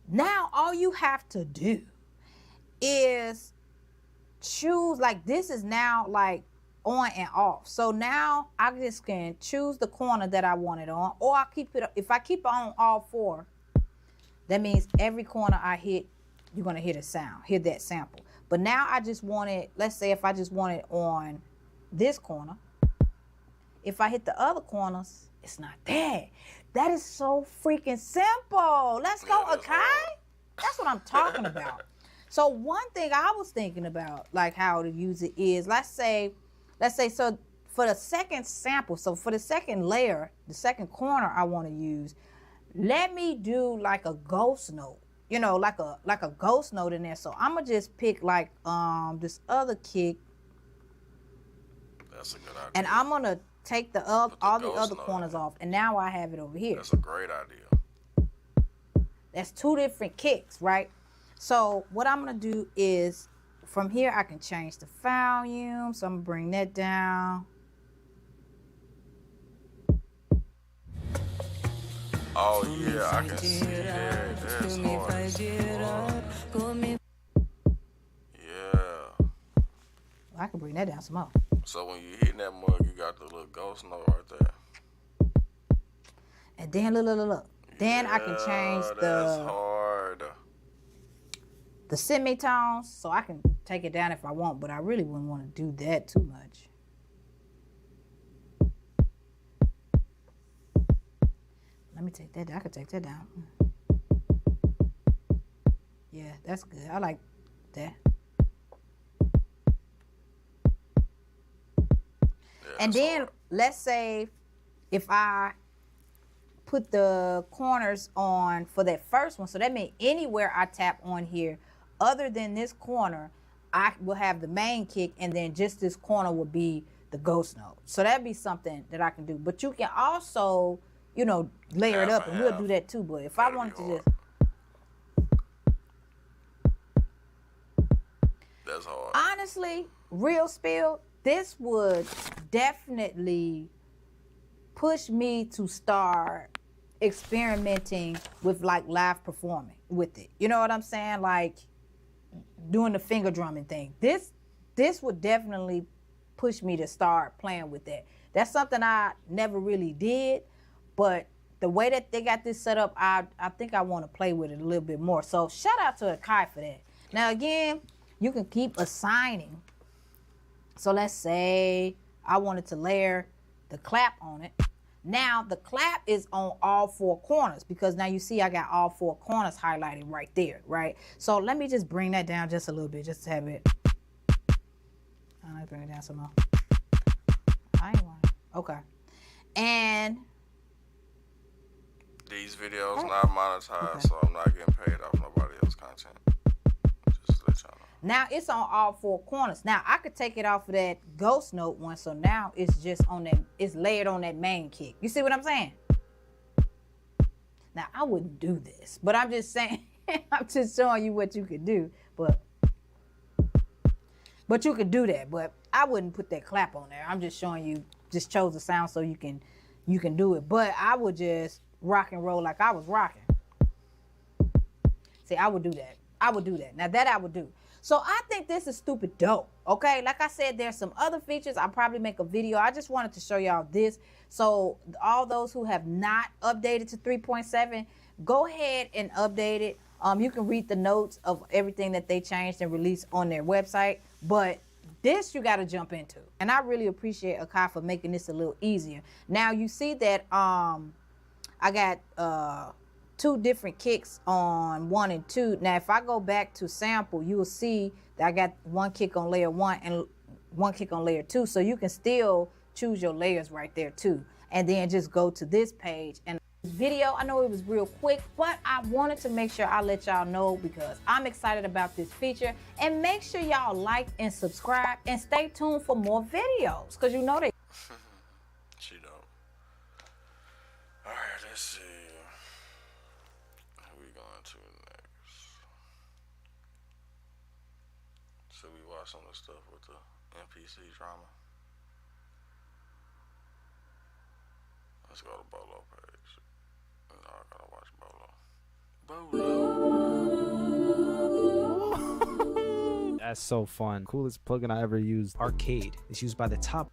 now all you have to do is choose, like this is now like on and off. So now I just can choose the corner that I want it on, or I keep it, if I keep it on all 4, that means every corner I hit, you're going to hear the sound, hear that sample. But now I just want it, let's say if I just want it on this corner, if I hit the other corners, it's not there. That is so freaking simple. Let's go, AKAI. That's what I'm talking about. So one thing I was thinking about, like how to use it is, let's say, so for the second sample, so for the second layer, the second corner I want to use, let me do like a ghost note, you know, like a ghost note in there. So I'm gonna just pick like this other kick. That's a good idea. And I'm gonna take all the other corners off, and now I have it over here. That's a great idea. That's 2 different kicks, right? So what I'm gonna do is, from here I can change the volume. So I'm gonna bring that down. Oh yeah, I can see that. That's hard as fuck. Yeah. I can bring that down some more. So when you hitting that mug, you got the little ghost note right there. And then look. Then I can change the semitones, so I can take it down if I want, but I really wouldn't want to do that too much. Let me take that down. I could take that down. Yeah, that's good. I like that. And then let's say if I put the corners on for that first one, so that means anywhere I tap on here other than this corner, I will have the main kick, and then just this corner will be the ghost note. So that'd be something that I can do. But you can also, you know, layer it up, and we'll do that too. But if I wanted to just, that's hard. Honestly, real spill, this would definitely push me to start experimenting with like live performing with it. You know what I'm saying? Like doing the finger drumming thing. This would definitely push me to start playing with that. That's something I never really did, but the way that they got this set up, I think I want to play with it a little bit more. So shout out to AKAI for that. Now again, you can keep assigning. So let's say I wanted to layer the clap on it. Now the clap is on all 4 corners, because now you see I got all 4 corners highlighted right there, right? So let me just bring that down just a little bit, just to have it. Let's bring it down some more. I ain't want it. Okay. And these videos not monetized, so I'm not getting paid off nobody else's content. Just let y'all know. Now it's on all 4 corners. Now I could take it off of that ghost note one, so now it's just on that, it's layered on that main kick. You see what I'm saying? Now I wouldn't do this, but I'm just saying, I'm just showing you what you could do. But you could do that, but I wouldn't put that clap on there. I'm just showing you, just chose the sound so you can do it. But I would just rock and roll like I was rocking. See, I would do that. I would do that. Now that I would do. So I think this is stupid dope, okay? Like I said, there's some other features. I'll probably make a video. I just wanted to show y'all this. So all those who have not updated to 3.7, go ahead and update it. You can read the notes of everything that they changed and released on their website. But this you got to jump into. And I really appreciate AKAI for making this a little easier. Now you see that I got 2 different kicks on 1 and 2. Now, if I go back to sample, you will see that I got 1 kick on layer 1 and 1 kick on layer 2. So you can still choose your layers right there too. And then just go to this page. And this video, I know it was real quick, but I wanted to make sure I let y'all know because I'm excited about this feature. And make sure y'all like and subscribe and stay tuned for more videos, because you know they. She don't. All right, let's see. Who we going to next? Should we watch some of the stuff with the NPC drama? Let's go to Bolo page. No, I gotta watch Bolo. That's so fun. Coolest plugin I ever used. Arcade. It's used by the top.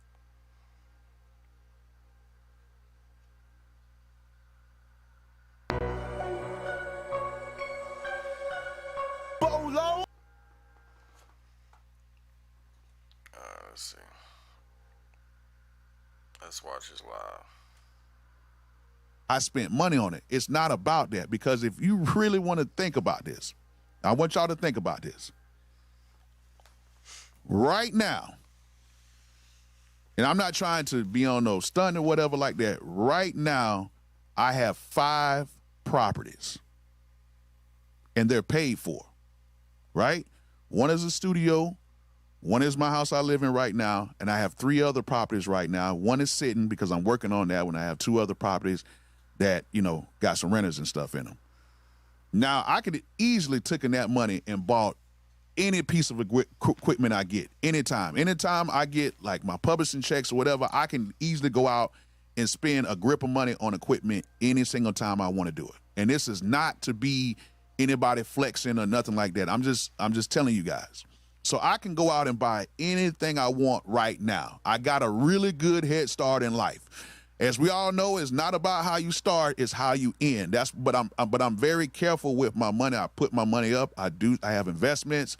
Bolo. Let's see. Let's watch this live. I spent money on it. It's not about that, because if you really want to think about this, I want y'all to think about this. Right now, and I'm not trying to be on no stunt or whatever like that. Right now, I have 5 properties, and they're paid for, right? 1 is a studio, One is my house I live in right now, and I have 3 other properties right now. One is sitting because I'm working on that one. I have 2 other properties that, you know, got some renters and stuff in them. Now, I could easily taken that money and bought any piece of equipment I get anytime. Anytime I get like my publishing checks or whatever, I can easily go out and spend a grip of money on equipment any single time I want to do it. And this is not to be anybody flexing or nothing like that. I'm just telling you guys. So I can go out and buy anything I want right now. I got a really good head start in life. As we all know, it's not about how you start, it's how you end. But I'm very careful with my money. I put my money up. I have investments.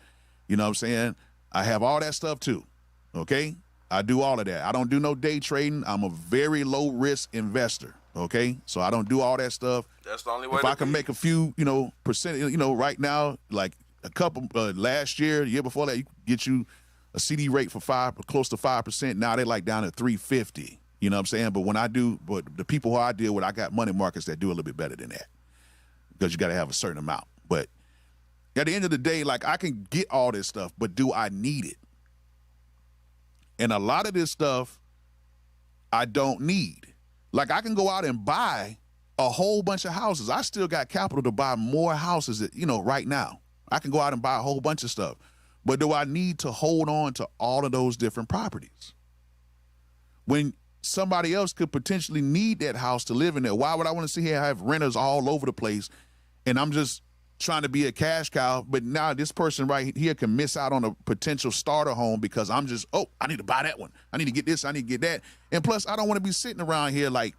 You know what I'm saying? I have all that stuff too. Okay? I do all of that. I don't do no day trading. I'm a very low risk investor. Okay? So I don't do all that stuff. That's the only way. If I can make a few, percent, right now, like a couple last year, the year before that, you get you a CD rate for close to 5%. Now they're like down at 350. You know what I'm saying? But the people who I deal with, I got money markets that do a little bit better than that because you got to have a certain amount. But at the end of the day, like I can get all this stuff, but do I need it? And a lot of this stuff I don't need. Like I can go out and buy a whole bunch of houses. I still got capital to buy more houses that, right now. I can go out and buy a whole bunch of stuff. But do I need to hold on to all of those different properties? When somebody else could potentially need that house to live in there, why would I want to sit here and have renters all over the place and I'm just trying to be a cash cow, but now this person right here can miss out on a potential starter home because I'm just, I need to buy that one. I need to get this, I need to get that. And plus, I don't want to be sitting around here like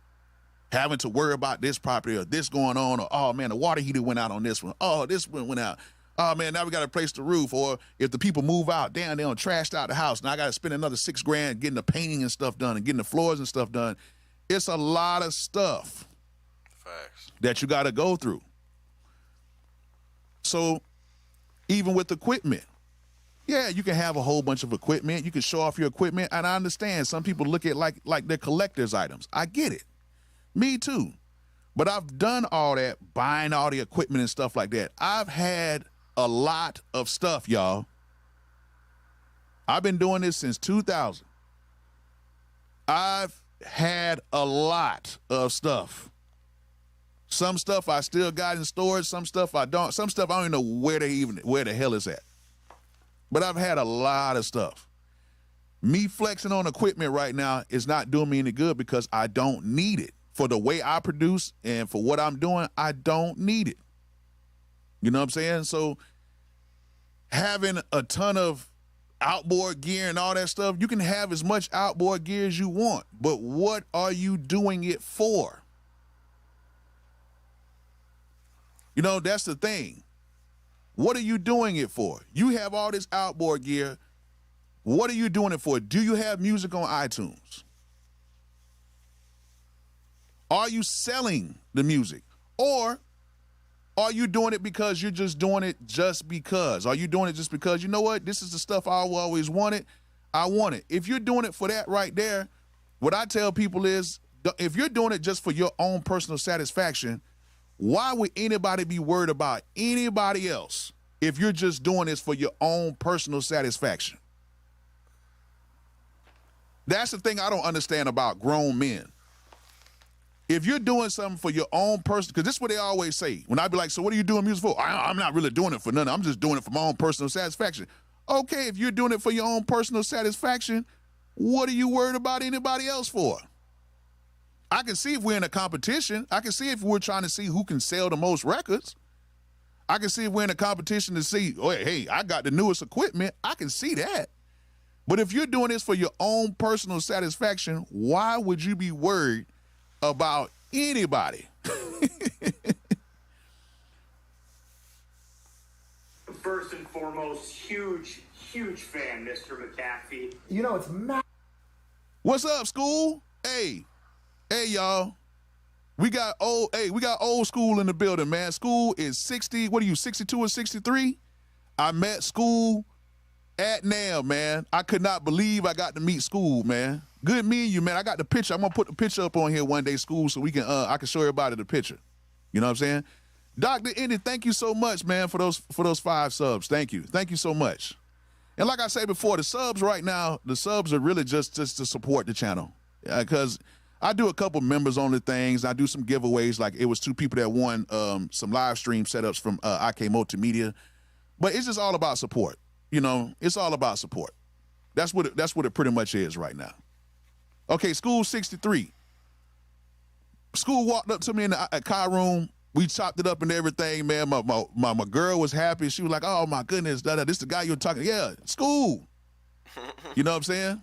having to worry about this property or this going on, or, oh man, the water heater went out on this one. Oh, this one went out. Oh man, now we got to replace the roof. Or if the people move out, damn, they done trashed out the house. Now I got to spend another $6,000 getting the painting and stuff done and getting the floors and stuff done. It's a lot of stuff. Facts. That you got to go through. So even with equipment, yeah, you can have a whole bunch of equipment. You can show off your equipment. And I understand some people look at like they're collector's items. I get it. Me too. But I've done all that, buying all the equipment and stuff like that. I've had a lot of stuff, y'all. I've been doing this since 2000. I've had a lot of stuff. Some stuff I still got in storage, some stuff I don't. Some stuff I don't even know where the hell it's at. But I've had a lot of stuff. Me flexing on equipment right now is not doing me any good because I don't need it. For the way I produce and for what I'm doing, I don't need it. You know what I'm saying? So having a ton of outboard gear and all that stuff, you can have as much outboard gear as you want, but what are you doing it for? You know, that's the thing. What are you doing it for? You have all this outboard gear. What are you doing it for? Do you have music on iTunes? Are you selling the music? Or are you doing it because you're just doing it just because? Are you doing it just because, you know what, this is the stuff I always wanted? I want it. If you're doing it for that right there, what I tell people is, if you're doing it just for your own personal satisfaction, why would anybody be worried about anybody else if you're just doing this for your own personal satisfaction? That's the thing I don't understand about grown men. If you're doing something for your own person, because this is what they always say. When I be like, so what are you doing music for? I'm not really doing it for nothing. I'm just doing it for my own personal satisfaction. Okay, if you're doing it for your own personal satisfaction, what are you worried about anybody else for? I can see if we're in a competition. I can see if we're trying to see who can sell the most records. I can see if we're in a competition to see, oh, hey, I got the newest equipment. I can see that. But if you're doing this for your own personal satisfaction, why would you be worried about anybody? First and foremost, huge fan, Mr. McAfee. You know, it's mad. What's up, school? Hey, y'all. We got old school in the building, man. School is 60. What are you, 62 or 63? I met School at NAM, man. I could not believe I got to meet School, man. Good meeting you, man. I got the picture. I'm gonna put the picture up on here one day, School, so we can I can show everybody the picture. You know what I'm saying? Dr. Indy, thank you so much, man, for those 5 subs. Thank you so much. And like I say before, the subs right now, the subs are really just to support the channel. Because I do a couple members only things. I do some giveaways. Like it was 2 people that won some live stream setups from AKAI Multimedia. But it's just all about support. You know, it's all about support. That's what it pretty much is right now. Okay, School 63. School walked up to me in the AKAI room. We chopped it up and everything, man. My girl was happy. She was like, oh, my goodness, this is the guy you're talking. Yeah, School. You know what I'm saying?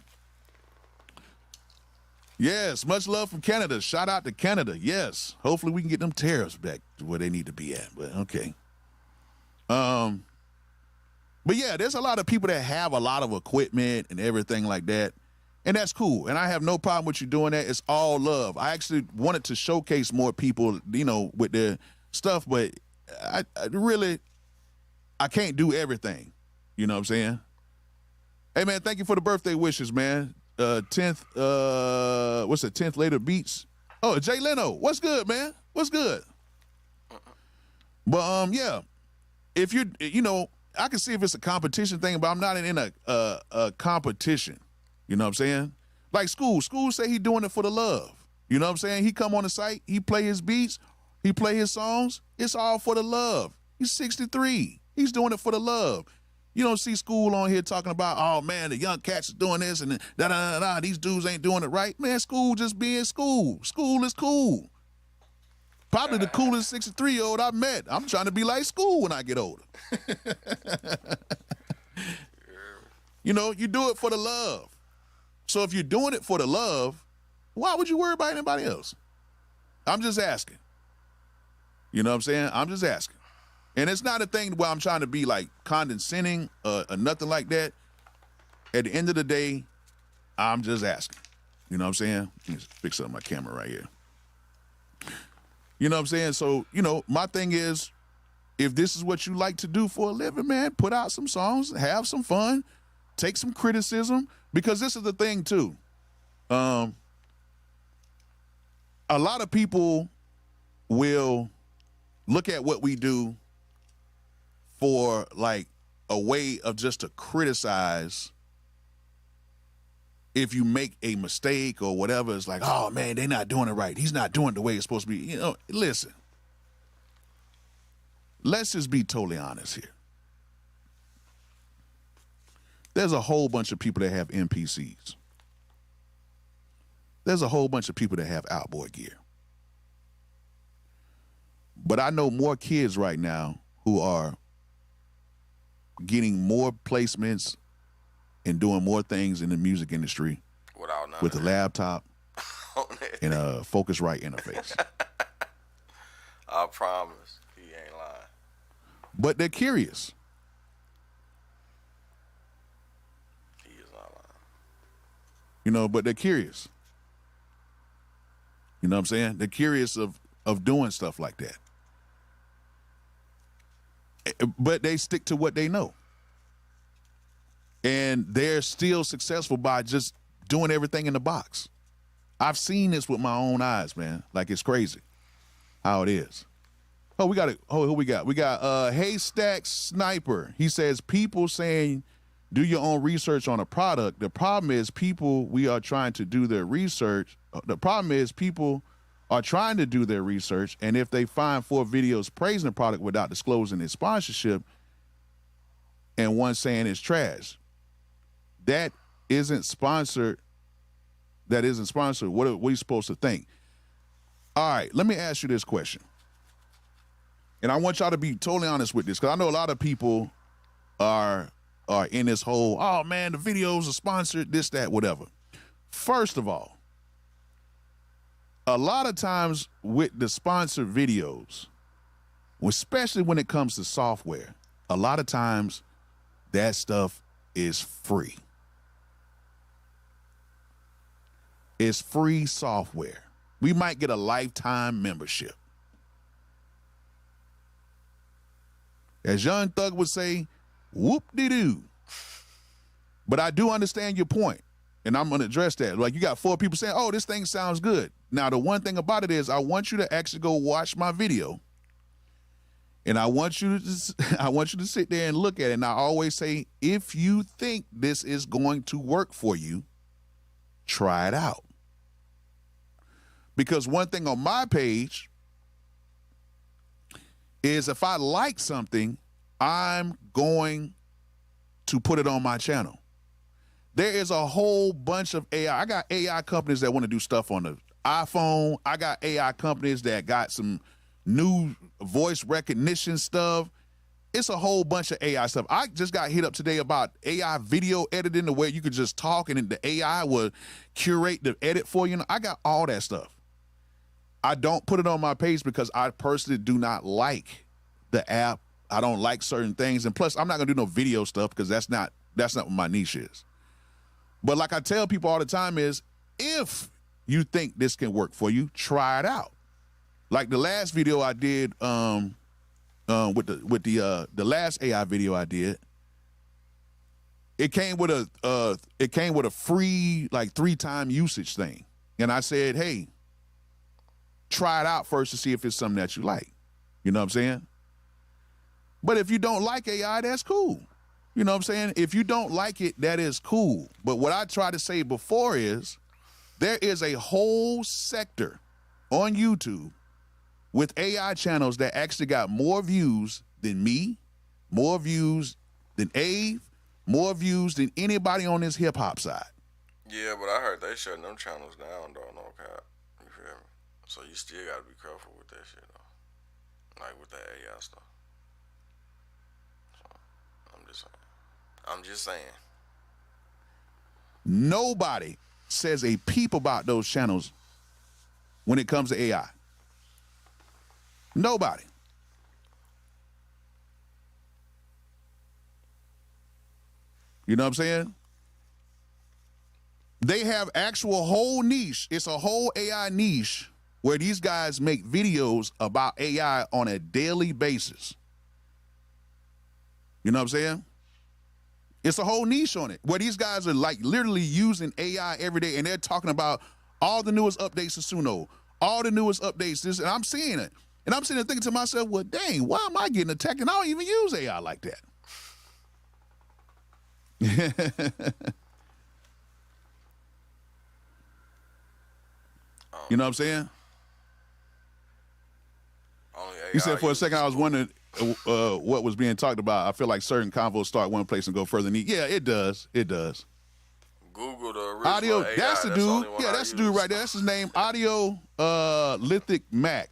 Yes, much love from Canada. Shout out to Canada. Yes. Hopefully we can get them tariffs back to where they need to be at. But okay. But yeah, there's a lot of people that have a lot of equipment and everything like that. And that's cool. And I have no problem with you doing that. It's all love. I actually wanted to showcase more people, you know, with their stuff, but I can't do everything. You know what I'm saying? Hey, man, thank you for the birthday wishes, man. 10th, what's it, 10th Later Beats? Oh, Jay Leno. What's good, man? What's good? But, yeah, if you're, you know, I can see if it's a competition thing, but I'm not in a competition. You know what I'm saying? Like School say he doing it for the love. You know what I'm saying? He come on the site, he play his beats, he play his songs. It's all for the love. He's 63. He's doing it for the love. You don't see School on here talking about, oh man, the young cats is doing this and these dudes ain't doing it right. Man, School just being School. School is cool. Probably the coolest 63-year-old I met. I'm trying to be like School when I get older. You know, you do it for the love. So if you're doing it for the love, why would you worry about anybody else? I'm just asking. You know what I'm saying? I'm just asking. And it's not a thing where I'm trying to be like condescending or nothing like that. At the end of the day, I'm just asking. You know what I'm saying? Let me just fix up my camera right here. You know what I'm saying? So, you know, my thing is, if this is what you like to do for a living, man, put out some songs, have some fun, take some criticism, because this is the thing too. A lot of people will look at what we do for like a way of just to criticize. If you make a mistake or whatever, it's like, oh man, they're not doing it right. He's not doing it the way it's supposed to be. You know, listen, let's just be totally honest here. There's a whole bunch of people that have MPCs. There's a whole bunch of people that have outboard gear. But I know more kids right now who are getting more placements and doing more things in the music industry with a laptop and a Focusrite interface. I promise, he ain't lying. But they're curious. He is not lying. You know, but they're curious. You know what I'm saying? They're curious of doing stuff like that. But they stick to what they know. And they're still successful by just doing everything in the box. I've seen this with my own eyes, man. Like, it's crazy how it is. Oh, we got it. Oh, who we got? We got Haystack Sniper. He says, people saying do your own research on a product. The problem is we are trying to do their research. The problem is people are trying to do their research, and if they find 4 videos praising the product without disclosing its sponsorship and one saying it's trash, that isn't sponsored. What are you supposed to think? All right, let me ask you this question. And I want y'all to be totally honest with this, because I know a lot of people are in this whole, oh man, the videos are sponsored, this, that, whatever. First of all, a lot of times with the sponsored videos, especially when it comes to software, a lot of times that stuff is free. It's free software. We might get a lifetime membership. As Young Thug would say, whoop-de-doo. But I do understand your point, and I'm going to address that. Like, you got 4 people saying, oh, this thing sounds good. Now, the one thing about it is I want you to actually go watch my video And I want you to sit there and look at it. And I always say, if you think this is going to work for you, try it out. Because one thing on my page is if I like something, I'm going to put it on my channel. There is a whole bunch of AI. I got AI companies that want to do stuff on the iPhone. I got AI companies that got some new voice recognition stuff. It's a whole bunch of AI stuff. I just got hit up today about AI video editing, the way you could just talk and the AI will curate the edit for you. I got all that stuff. I don't put it on my page because I personally do not like the app. I don't like certain things. And plus, I'm not gonna do no video stuff because that's not what my niche is. But like I tell people all the time is, if you think this can work for you, try it out. Like the last video I did with the last AI video I did, it came with a free like 3-time usage thing. And I said, hey, try it out first to see if it's something that you like. You know what I'm saying? But if you don't like AI, that's cool. You know what I'm saying? If you don't like it, that is cool. But what I try to say before is there is a whole sector on YouTube with AI channels that actually got more views than me, more views than Ave, more views than anybody on this hip hop side. Yeah, but I heard they shutting them channels down, though, no cap. You feel me? So you still gotta be careful with that shit, though. Like with that AI stuff. So, I'm just saying. Nobody says a peep about those channels when it comes to AI. Nobody. You know what I'm saying? They have actual whole niche. It's a whole AI niche where these guys make videos about AI on a daily basis. You know what I'm saying? It's a whole niche on it where these guys are like literally using AI every day, and they're talking about all the newest updates to Suno, all the newest updates, this, and I'm seeing it. And I'm sitting there thinking to myself, well, dang, why am I getting attacked? And I don't even use AI like that. You know what I'm saying? You said for a second I was wondering what was being talked about. I feel like certain convos start one place and go further than yeah, it does. It does. Google the original Audio, AI, that's the dude. Yeah, that's the dude right there. That's his name, Audio Lithic Mac.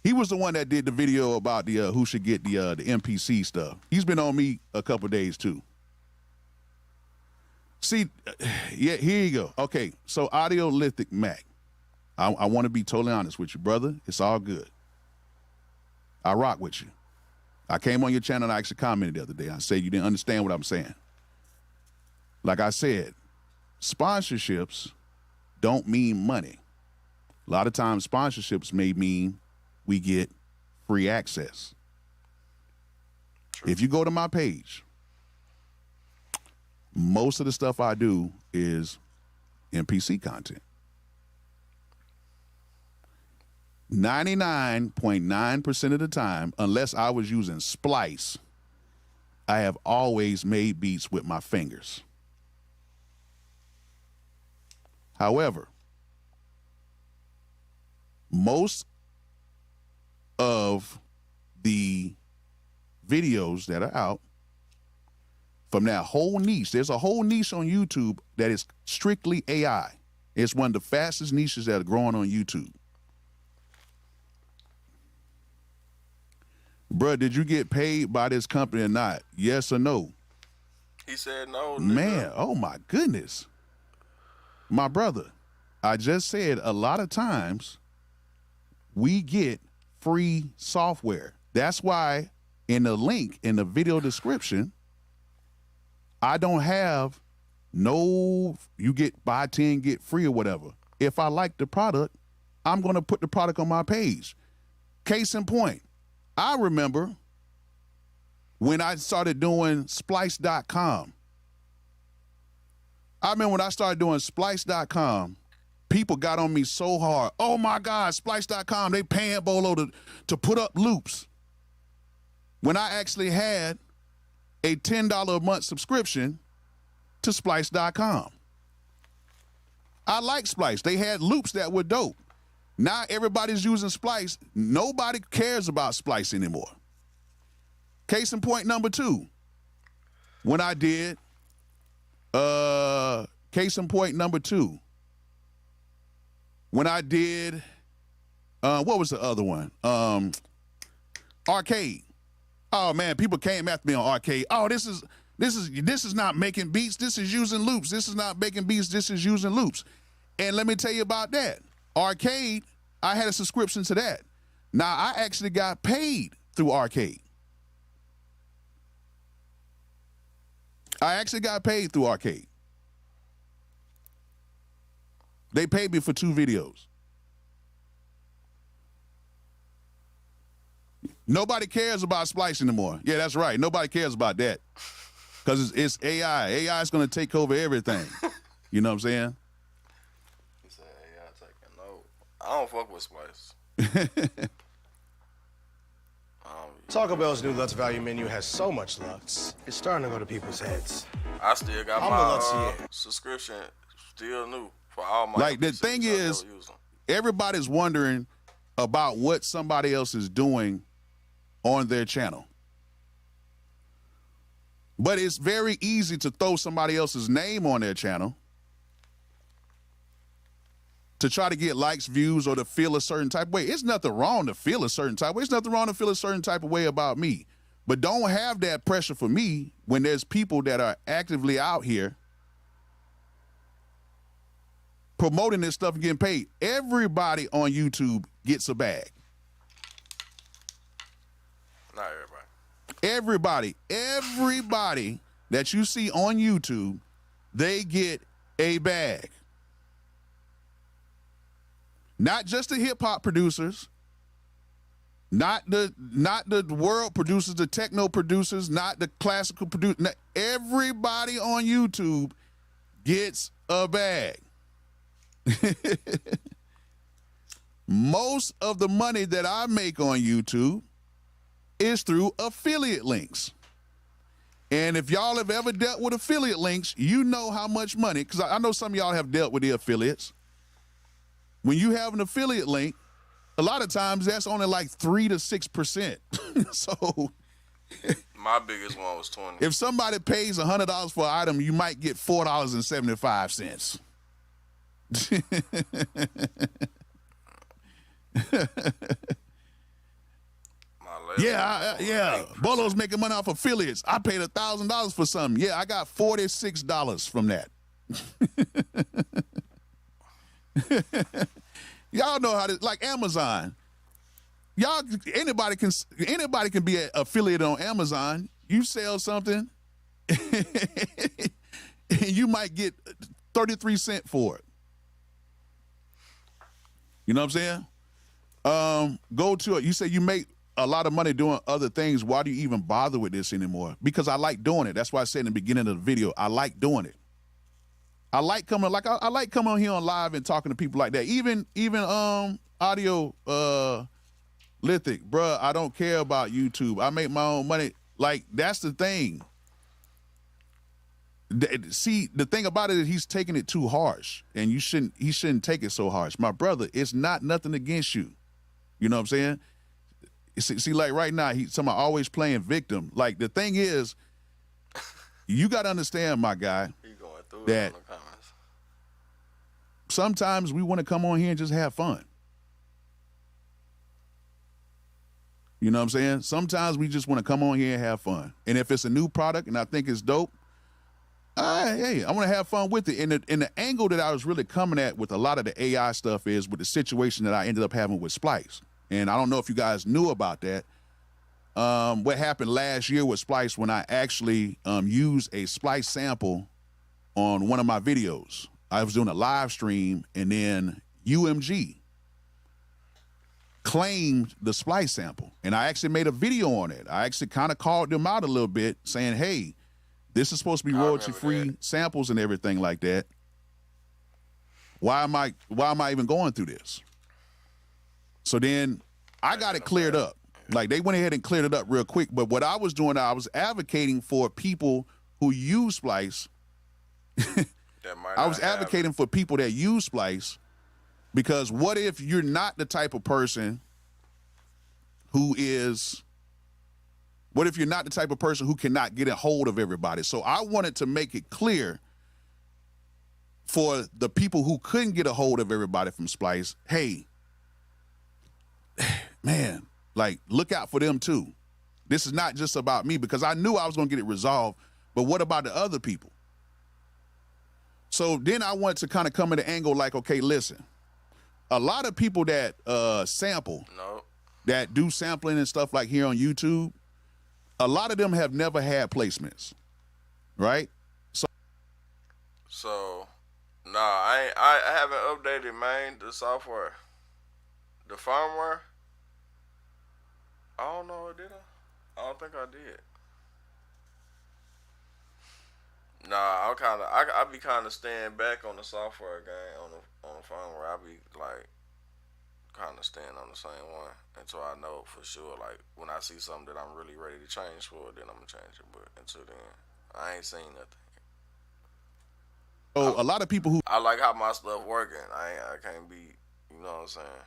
He was the one that did the video about the who should get the MPC stuff. He's been on me a couple days too. See, yeah, here you go. Okay, so Audio Lithic Mac. I want to be totally honest with you, brother. It's all good. I rock with you. I came on your channel and I actually commented the other day. I said you didn't understand what I'm saying. Like I said, sponsorships don't mean money. A lot of times sponsorships may mean we get free access. True. If you go to my page, most of the stuff I do is MPC content. 99.9% of the time, unless I was using Splice, I have always made beats with my fingers. However, most of the videos that are out from that whole niche, there's a whole niche on YouTube that is strictly AI. It's one of the fastest niches that are growing on YouTube. Bruh, did you get paid by this company or not? Yes or no? He said no. Man, oh my goodness. My brother, I just said a lot of times we get free software. That's why in the link in the video description, I don't have no, you get buy 10, get free or whatever. If I like the product, I'm going to put the product on my page. Case in point, I remember when I started doing Splice.com. I remember when I started doing Splice.com, people got on me so hard. Oh my God, Splice.com, they paying Bolo to put up loops. when I actually had a $10 a month subscription to Splice.com. I like Splice. They had loops that were dope. Now everybody's using Splice. Nobody cares about Splice anymore. Case in point number 2. When I did, case in point number 2. When I did, what was the other one? Arcade. Oh man, people came after me on Arcade. Oh, this is not making beats. This is using loops. This is not making beats. This is using loops. And let me tell you about that. Arcade, I had a subscription to that. Now I actually got paid through Arcade. I actually got paid through Arcade. They paid me for 2 videos. Nobody cares about Splice anymore. Yeah, that's right. Nobody cares about that. Because it's AI. AI is going to take over everything. You know what I'm saying? He said AI taking over. I don't fuck with Splice. Taco Bell's new Lutz value menu has so much Lutz. It's starting to go to people's heads. I still got I'm a my Lutzier. subscription still new for all my. Like the thing is, everybody's wondering about what somebody else is doing on their channel. But it's very easy to throw somebody else's name on their channel to try to get likes, views, or to feel a certain type of way. It's nothing wrong to feel a certain type of way. It's nothing wrong to feel a certain type of way about me. But don't have that pressure for me when there's people that are actively out here promoting this stuff and getting paid. Everybody on YouTube gets a bag. Not everybody. Everybody that you see on YouTube, they get a bag. Not just the hip hop producers, not the world producers, the techno producers, not the classical producers. Everybody on YouTube gets a bag. Most of the money that I make on YouTube is through affiliate links. And if y'all have ever dealt with affiliate links, you know how much money, because I know some of y'all have dealt with the affiliates. When you have an affiliate link, a lot of times that's only like 3 to 6%. So my biggest one was 20. If somebody pays $100 for an item, you might get $4.75. Yeah. Bolo's making money off affiliates. I paid $1,000 for something. Yeah, I got $46 from that. Y'all know how to, like Amazon. Anybody can be an affiliate on Amazon. You sell something, and you might get 33 cents for it. You know what I'm saying? Go to it. You say you make a lot of money doing other things. Why do you even bother with this anymore? Because I like doing it. That's why I said in the beginning of the video, I like doing it. I like coming, I like coming on here on live and talking to people like that. Even audio lithic, bruh, I don't care about YouTube. I make my own money. Like, that's the thing. See, the thing about it is he's taking it too harsh, and he shouldn't take it so harsh. My brother, it's not nothing against you. You know what I'm saying? See, like right now, somebody always playing victim. Like, the thing is, you got to understand, my guy, that sometimes we want to come on here and just have fun. You know what I'm saying? Sometimes we just want to come on here and have fun. And if it's a new product and I think it's dope, hey, I want to have fun with it. And the angle that I was really coming at with a lot of the AI stuff is with the situation that I ended up having with Splice. And I don't know if you guys knew about that. What happened last year with Splice when I actually used a Splice sample on one of my videos. I was doing a live stream, and then UMG claimed the Splice sample. And I actually made a video on it. I actually kind of called them out a little bit, saying, hey, this is supposed to be royalty-free samples and everything like that. Why am I even going through this? So then I got it cleared up. Like, they went ahead and cleared it up real quick. But what I was doing, I was advocating for people who use Splice. I was advocating for people that use Splice, because what if you're not the type of person who cannot get a hold of everybody? So I wanted to make it clear for the people who couldn't get a hold of everybody from Splice, hey, man, like, look out for them too. This is not just about me, because I knew I was going to get it resolved, but what about the other people? So then I wanted to kind of come at the angle like, okay, listen, a lot of people that sample, that do sampling and stuff like here on YouTube, a lot of them have never had placements, right? So nah, I haven't updated, man, the software. The firmware, I don't know, did I? I don't think I did. Nah, I be kind of staying back on the software game, on the firmware. I be like kind of staying on the same one until I know for sure. Like, when I see something that I'm really ready to change for, then I'm gonna change it. But until then, I ain't seen nothing. So a lot of people who, I like how my stuff working. I can't be, you know what I'm saying?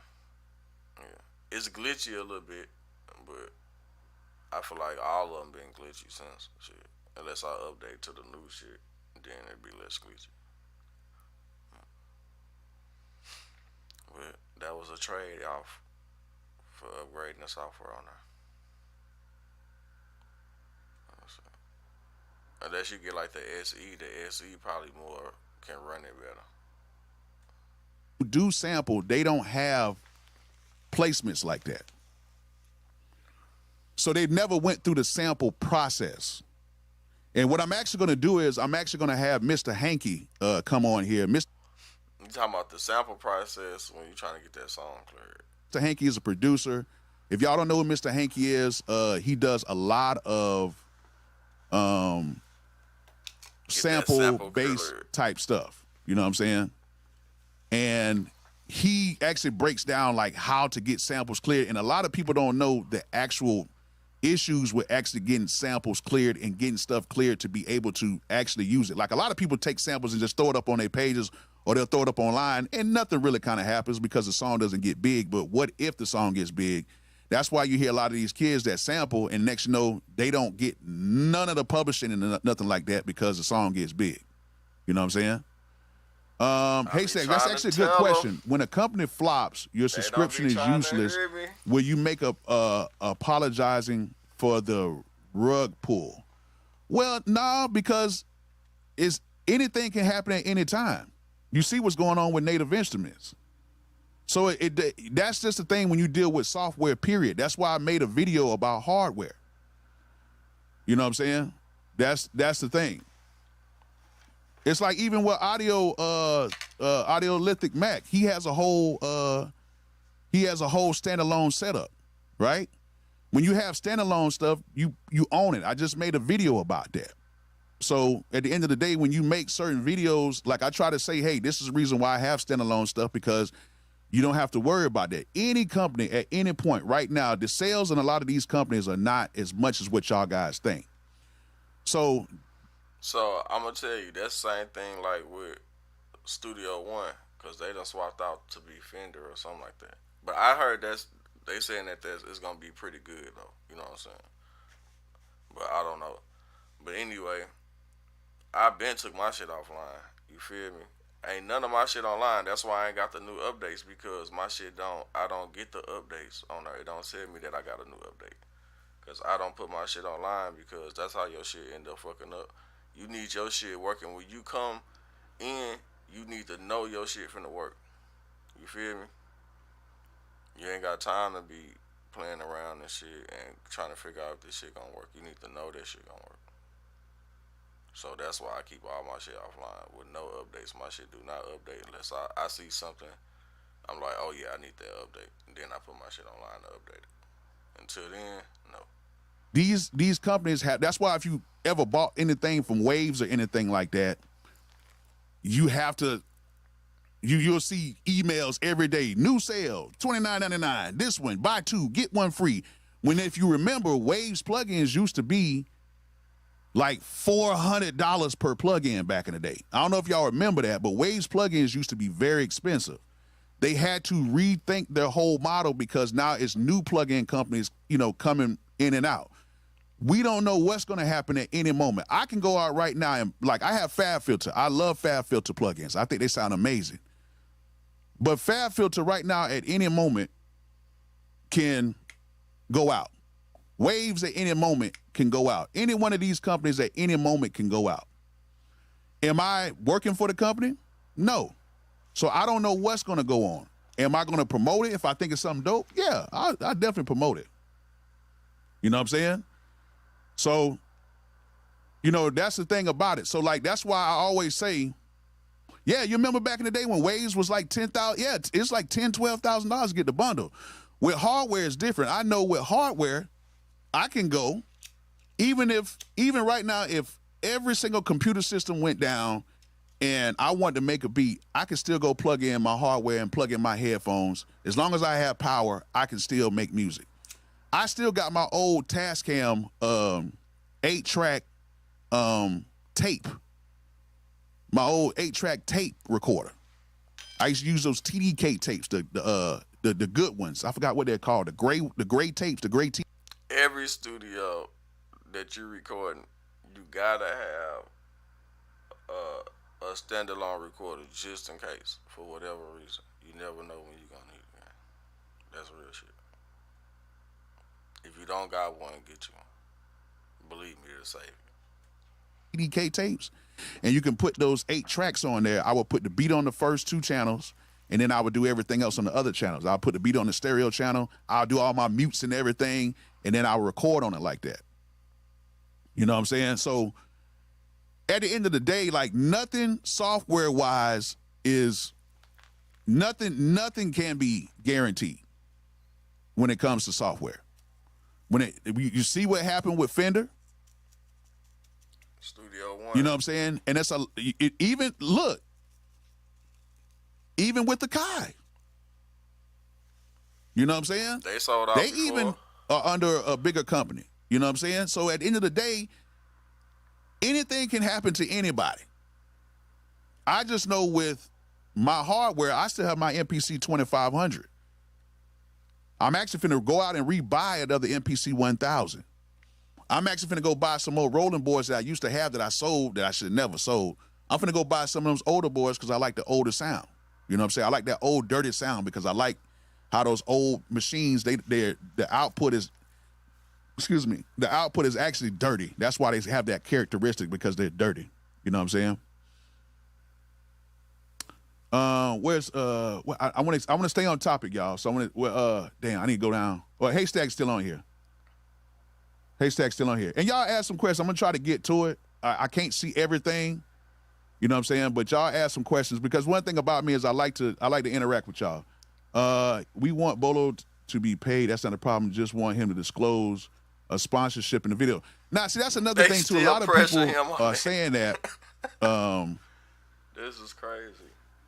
Yeah, it's glitchy a little bit, but I feel like all of them been glitchy since shit. Unless I update to the new shit, then it'd be less glitchy. But that was a trade off for upgrading the software on there. Unless you get like the SE probably more can run it better. who do sample, they don't have placements like that. So they never went through the sample process. And what I'm actually going to do is I'm actually going to have Mr. Hankey come on here. You talking about the sample process when you're trying to get that song cleared. Mr. Hankey is a producer. If y'all don't know who Mr. Hankey is, he does a lot of sample-based type stuff. You know what I'm saying? And he actually breaks down like how to get samples cleared. And a lot of people don't know the actual issues with actually getting samples cleared and getting stuff cleared to be able to actually use it. Like, a lot of people take samples and just throw it up on their pages, or they'll throw it up online, and nothing really kind of happens because the song doesn't get big. But what if the song gets big? That's why you hear a lot of these kids that sample, and next you know, they don't get none of the publishing and nothing like that because the song gets big. You know what I'm saying? Hey, Zach, that's actually a good question. When a company flops, your subscription is useless. Will you make up apologizing for the rug pull? Well, no, because anything can happen at any time. You see what's going on with Native Instruments. So that's just the thing when you deal with software, period. That's why I made a video about hardware. You know what I'm saying? That's the thing. It's like even with Audiolithic Mac, he has a whole standalone setup, right? When you have standalone stuff, you own it. I just made a video about that. So at the end of the day, when you make certain videos, like I try to say, hey, this is the reason why I have standalone stuff, because you don't have to worry about that. Any company at any point right now, the sales in a lot of these companies are not as much as what y'all guys think. So I'm gonna tell you, that's the same thing like with Studio One, because they done swapped out to be Fender or something like that. But I heard they saying that it's gonna be pretty good though. You know what I'm saying? But I don't know. But anyway, I been took my shit offline. You feel me? Ain't none of my shit online. That's why I ain't got the new updates, because my shit I don't get the updates on there. It don't tell me that I got a new update, because I don't put my shit online, because that's how your shit end up fucking up. You need your shit working. When you come in, you need to know your shit finna work. You feel me? You ain't got time to be playing around and shit and trying to figure out if this shit gonna work. You need to know that shit gonna work. So that's why I keep all my shit offline with no updates. My shit do not update unless I see something. I'm like, oh yeah, I need that update. And then I put my shit online to update it. Until then, no. These companies have, that's why if you ever bought anything from Waves or anything like that, you have to, you'll see emails every day. New sale, $29.99. This one, buy two, get one free. When, if you remember, Waves plugins used to be like $400 per plugin back in the day. I don't know if y'all remember that, but Waves plugins used to be very expensive. They had to rethink their whole model because now it's new plugin companies, you know, coming in and out. We don't know what's going to happen at any moment. I can go out right now and, like, I have FabFilter. I love FabFilter plugins. I think they sound amazing. But FabFilter right now at any moment can go out. Waves at any moment can go out. Any one of these companies at any moment can go out. Am I working for the company? No. So I don't know what's going to go on. Am I going to promote it if I think it's something dope? Yeah, I definitely promote it. You know what I'm saying? So, you know, that's the thing about it. So, like, that's why I always say, yeah, you remember back in the day when Waves was like $10,000? Yeah, it's like $10,000, $12,000 to get the bundle. With hardware, it's different. I know with hardware, I can go, even right now, if every single computer system went down and I wanted to make a beat, I can still go plug in my hardware and plug in my headphones. As long as I have power, I can still make music. I still got my old Tascam 8-track tape, my old 8-track tape recorder. I used to use those TDK tapes, the good ones. I forgot what they're called, the gray tapes, the gray. Every studio that you're recording, you gotta have a standalone recorder just in case, for whatever reason. You never know when you're gonna need it, man. That's real shit. If you don't got one, get you one. Believe me, it'll save you. TDK tapes, and you can put those 8 tracks on there. I would put the beat on the first 2 channels, and then I would do everything else on the other channels. I'll put the beat on the stereo channel. I'll do all my mutes and everything, and then I'll record on it like that. You know what I'm saying? So at the end of the day, like, nothing software-wise is nothing can be guaranteed when it comes to software. When you see what happened with Fender, Studio One. you know what I'm saying? And that's even with the AKAI. You know what I'm saying? They sold out They before. even are under a bigger company. You know what I'm saying? So at the end of the day, anything can happen to anybody. I just know with my hardware, I still have my MPC 2500. I'm actually finna go out and rebuy another MPC 1000. I'm actually finna go buy some more rolling boards that I used to have that I sold that I should have never sold. I'm finna go buy some of those older boards because I like the older sound. You know what I'm saying? I like that old dirty sound because I like how those old machines, the output is, the output is actually dirty. That's why they have that characteristic, because they're dirty. You know what I'm saying? I want to stay on topic, y'all. So I need to go down. Well, Haystack's still on here. Haystack's still on here. And y'all ask some questions. I'm gonna try to get to it. I can't see everything. You know what I'm saying? But y'all ask some questions, because one thing about me is I like to interact with y'all. We want Bolo to be paid. That's not a problem. Just want him to disclose a sponsorship in the video. Now, see, that's another thing too. A lot of people are saying that. This is crazy.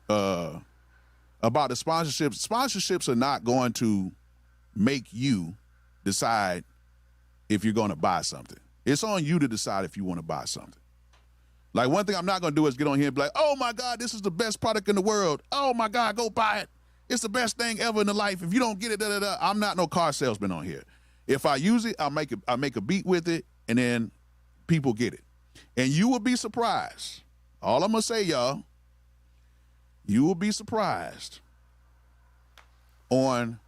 About the sponsorships. Sponsorships are not going to make you decide if you're going to buy something. It's on you to decide if you want to buy something. Like, one thing I'm not going to do is get on here and be like, oh my God, this is the best product in the world. Oh my God, go buy it. It's the best thing ever in the life. If you don't get it, I'm not no car salesman on here. If I use it, I'll make a beat with it, and then people get it. And you will be surprised. All I'm going to say, y'all, you will be surprised on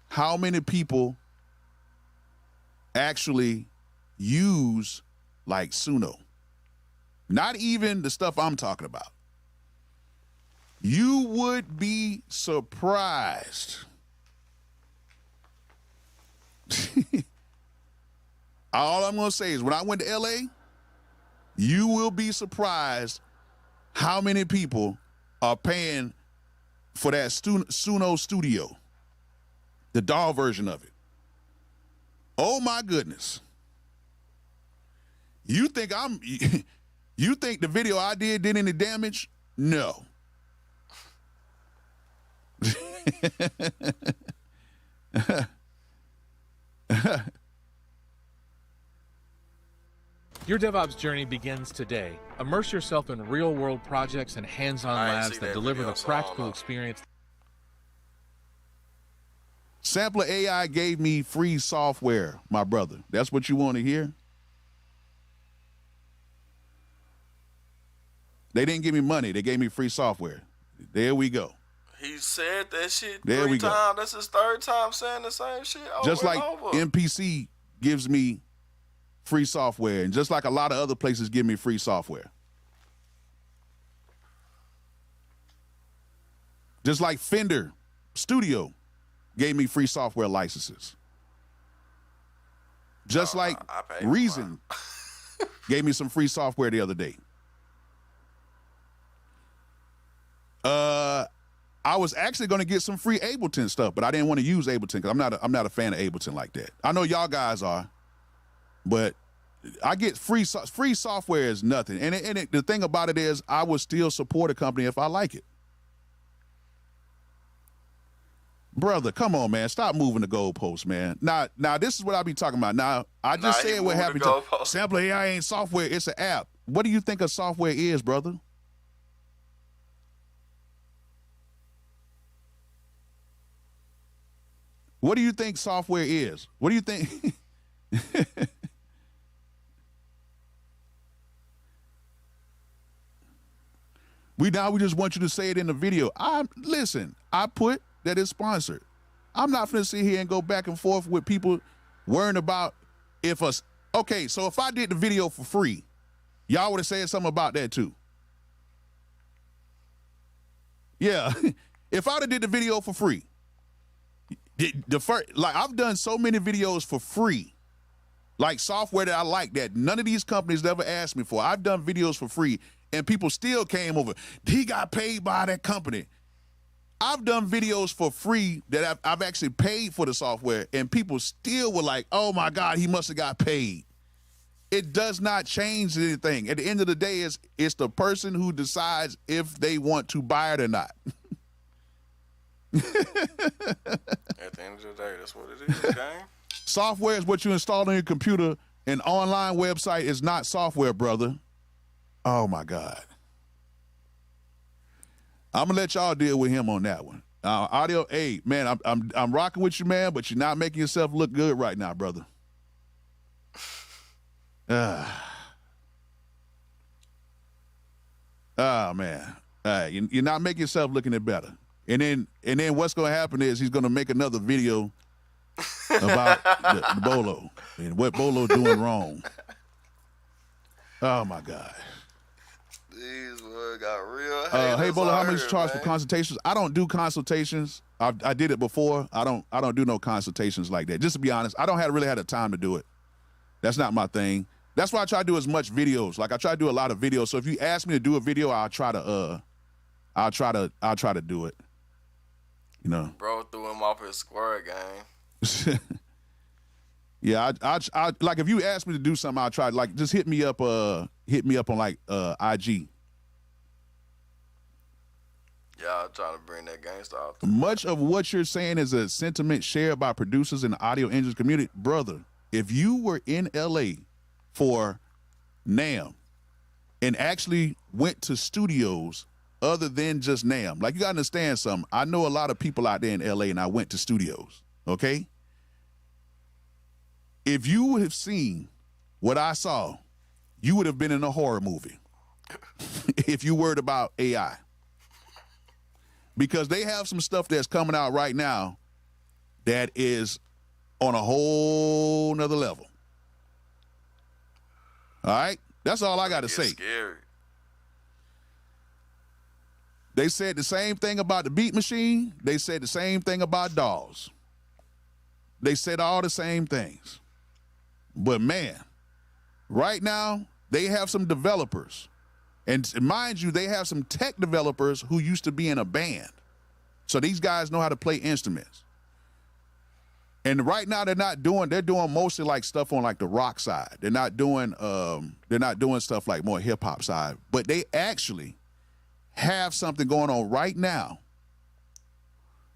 how many people actually use, like, Suno. Not even the stuff I'm talking about. You would be surprised. All I'm going to say is, when I went to LA, you will be surprised how many people are paying for that Suno Studio, the DAW version of it. Oh my goodness. You think the video I did any damage? No. Your DevOps journey begins today. Immerse yourself in real-world projects and hands-on labs that deliver the practical experience. Sampler AI gave me free software, my brother. That's what you want to hear? They didn't give me money. They gave me free software. There we go. He said that shit There three we go. times. That's his third time saying the same shit over Just like and over. MPC gives me free software, and just like a lot of other places give me free software. Just like Fender Studio gave me free software licenses. Just like Reason gave me some free software the other day. I was actually going to get some free Ableton stuff, but I didn't want to use Ableton because I'm not a fan of Ableton like that. I know y'all guys are, but I get free software is nothing. And the thing about it is, I would still support a company if I like it. Brother, come on, man. Stop moving the goalposts, man. Now, this is what I be talking about. Now, I just said what happened to Sampler AI ain't software. It's an app. What do you think a software is, brother? What do you think software is? What do you think? We just want you to say it in the video. Listen, I put that it's sponsored. I'm not finna sit here and go back and forth with people worrying about if us. Okay, so if I did the video for free, y'all would have said something about that too. Yeah, if I'd have did the video for free, I've done so many videos for free, like software that I like that none of these companies ever asked me for. I've done videos for free, and people still came over. He got paid by that company. I've done videos for free that I've actually paid for the software, and people still were like, oh my God, he must have got paid. It does not change anything. At the end of the day, it's the person who decides if they want to buy it or not. At the end of the day, that's what it is, gang. Software is what you install on your computer. An online website is not software, brother. Oh my God. I'm gonna let y'all deal with him on that one. Audio, hey man, I'm rocking with you, man, but you're not making yourself look good right now, brother. Oh man, you're not making yourself looking any better. And then what's gonna happen is he's gonna make another video about the Bolo and what Bolo doing wrong. Oh my God. These boys got real. Hey Bolo, how much you charge for consultations? I don't do consultations. I did it before. I don't do no consultations like that. Just to be honest, I don't really have the time to do it. That's not my thing. That's why I try to do as much videos. Like I try to do a lot of videos. So if you ask me to do a video, I'll try to do it. You know. Bro threw him off his square game. Yeah, I like if you ask me to do something, I'll try. Like just hit me up on like IG. Yeah, I'm trying to bring that gangster out. Much of what you're saying is a sentiment shared by producers in the audio engineering community. Brother, if you were in LA for NAMM and actually went to studios other than just NAMM, like you gotta understand something. I know a lot of people out there in LA and I went to studios, okay? If you would have seen what I saw, you would have been in a horror movie if you worried about AI. Because they have some stuff that's coming out right now that is on a whole nother level. All right? That's all I got to say. Scary. They said the same thing about the Beat Machine. They said the same thing about DAWs. They said all the same things. But man, right now, they have some developers. And mind you, they have some tech developers who used to be in a band. So these guys know how to play instruments. And right now they're doing mostly like stuff on like the rock side. They're not doing stuff like more hip hop side. But they actually have something going on right now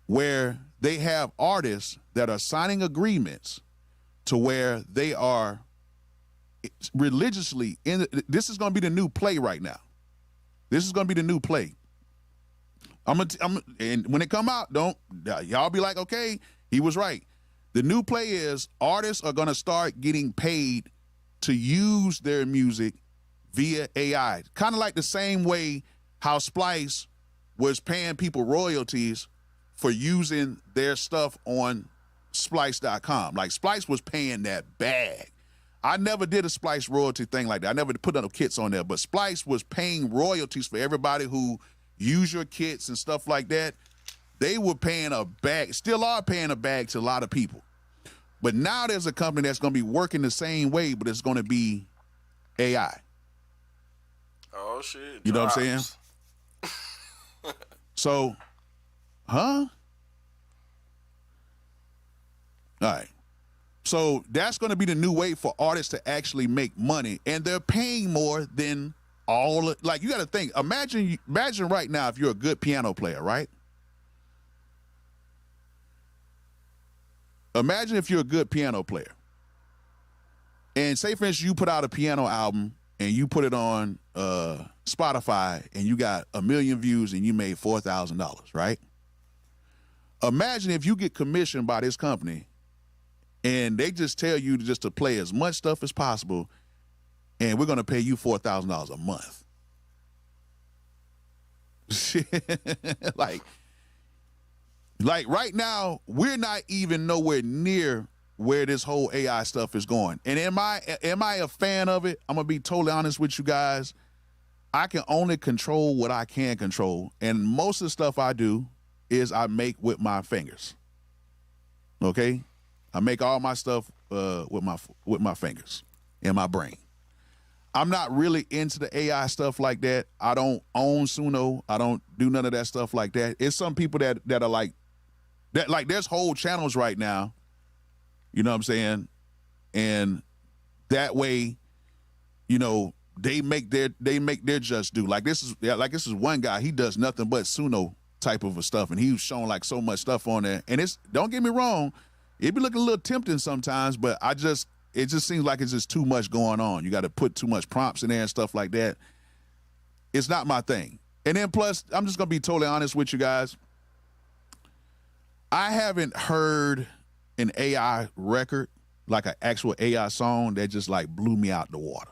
where they have artists that are signing agreements to where they are religiously. This is going to be the new play right now. This is going to be the new play. And when it come out, y'all be like, okay, he was right. The new play is artists are going to start getting paid to use their music via AI. Kind of like the same way how Splice was paying people royalties for using their stuff on Splice.com. Like Splice was paying that bag. I never did a Splice royalty thing like that. I never put no kits on there, but Splice was paying royalties for everybody who use your kits and stuff like that. They were paying a bag, still are paying a bag to a lot of people. But now there's a company that's going to be working the same way, but it's going to be AI. Oh, shit. You know what I'm saying? So, huh? All right. So that's going to be the new way for artists to actually make money, and they're paying more than like you got to think. Imagine right now if you're a good piano player, right? Imagine if you're a good piano player, and say for instance you put out a piano album and you put it on Spotify and you got 1 million views and you made $4,000, right? Imagine if you get commissioned by this company and they just tell you just to play as much stuff as possible, and we're going to pay you $4,000 a month. like right now, we're not even nowhere near where this whole AI stuff is going. And am I a fan of it? I'm going to be totally honest with you guys. I can only control what I can control. And most of the stuff I do is I make with my fingers. Okay? I make all my stuff with my fingers and my brain. I'm not really into the AI stuff like that. I don't own Suno. I don't do none of that stuff like that. It's some people that are like that. Like there's whole channels right now. You know what I'm saying? And that way, you know, they make their just due. Like this is one guy. He does nothing but Suno type of stuff, and he was showing like so much stuff on there. And it's, don't get me wrong, it be looking a little tempting sometimes, but it just seems like it's just too much going on. You got to put too much prompts in there and stuff like that. It's not my thing. And then plus, I'm just going to be totally honest with you guys. I haven't heard an AI record, like an actual AI song that just like blew me out the water.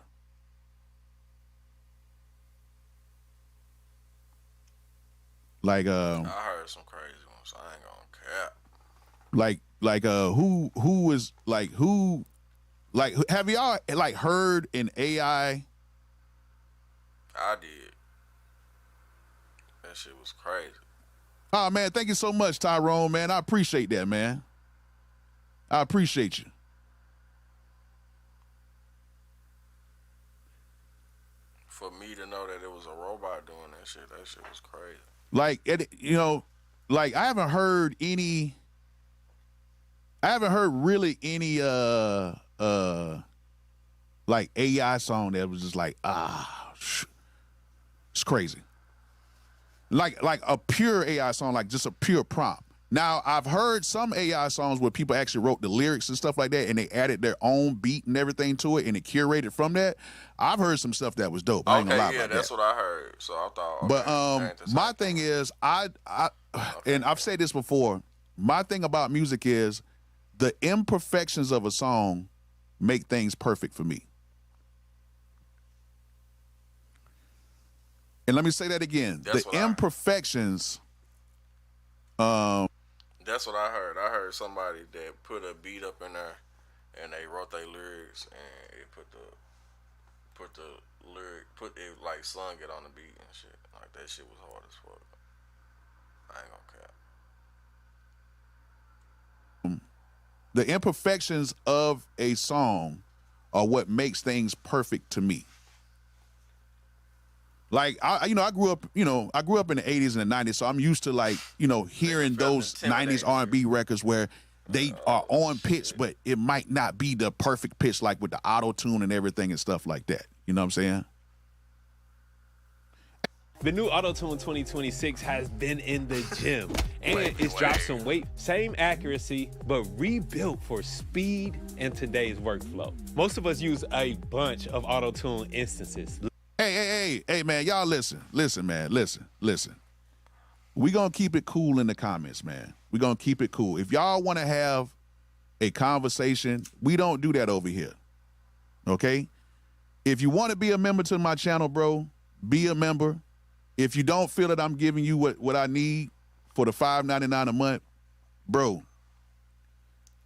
Like I heard some crazy ones. I ain't gonna cap. Have y'all like heard an AI? I did. That shit was crazy. Oh man, thank you so much, Tyrone, man. I appreciate that, man. I appreciate you. For me to know that it was a robot doing that shit was crazy. Like, you know, like I haven't heard really any like AI song that was just like, it's crazy. Like a pure AI song, like just a pure prompt. Now, I've heard some AI songs where people actually wrote the lyrics and stuff like that, and they added their own beat and everything to it, and it curated from that. I've heard some stuff that was dope. I ain't gonna lie about that's that. what I heard. So I thought. Okay, but my thing is, and I've said this before. My thing about music is the imperfections of a song make things perfect for me. And let me say that again. The imperfections. That's what I heard. I heard somebody that put a beat up in there, and they wrote their lyrics, and it put it like sung it on the beat and shit. Like that shit was hard as fuck. I ain't gonna cap. The imperfections of a song are what makes things perfect to me. Like I grew up in the 80s and the 90s, so I'm used to like, hearing those 90s R&B records where they are on pitch, but it might not be the perfect pitch, like with the auto tune and everything and stuff like that. You know what I'm saying? The new Auto-Tune 2026 has been in the gym, And it's dropped some weight. Same accuracy, but rebuilt for speed in today's workflow. Most of us use a bunch of auto-tune instances. Hey, man, y'all listen, man, listen. We gonna keep it cool in the comments, man. We gonna keep it cool. If y'all wanna have a conversation, we don't do that over here, okay? If you wanna be a member to my channel, bro, be a member. If you don't feel that I'm giving you what I need for the $5.99 a month, bro,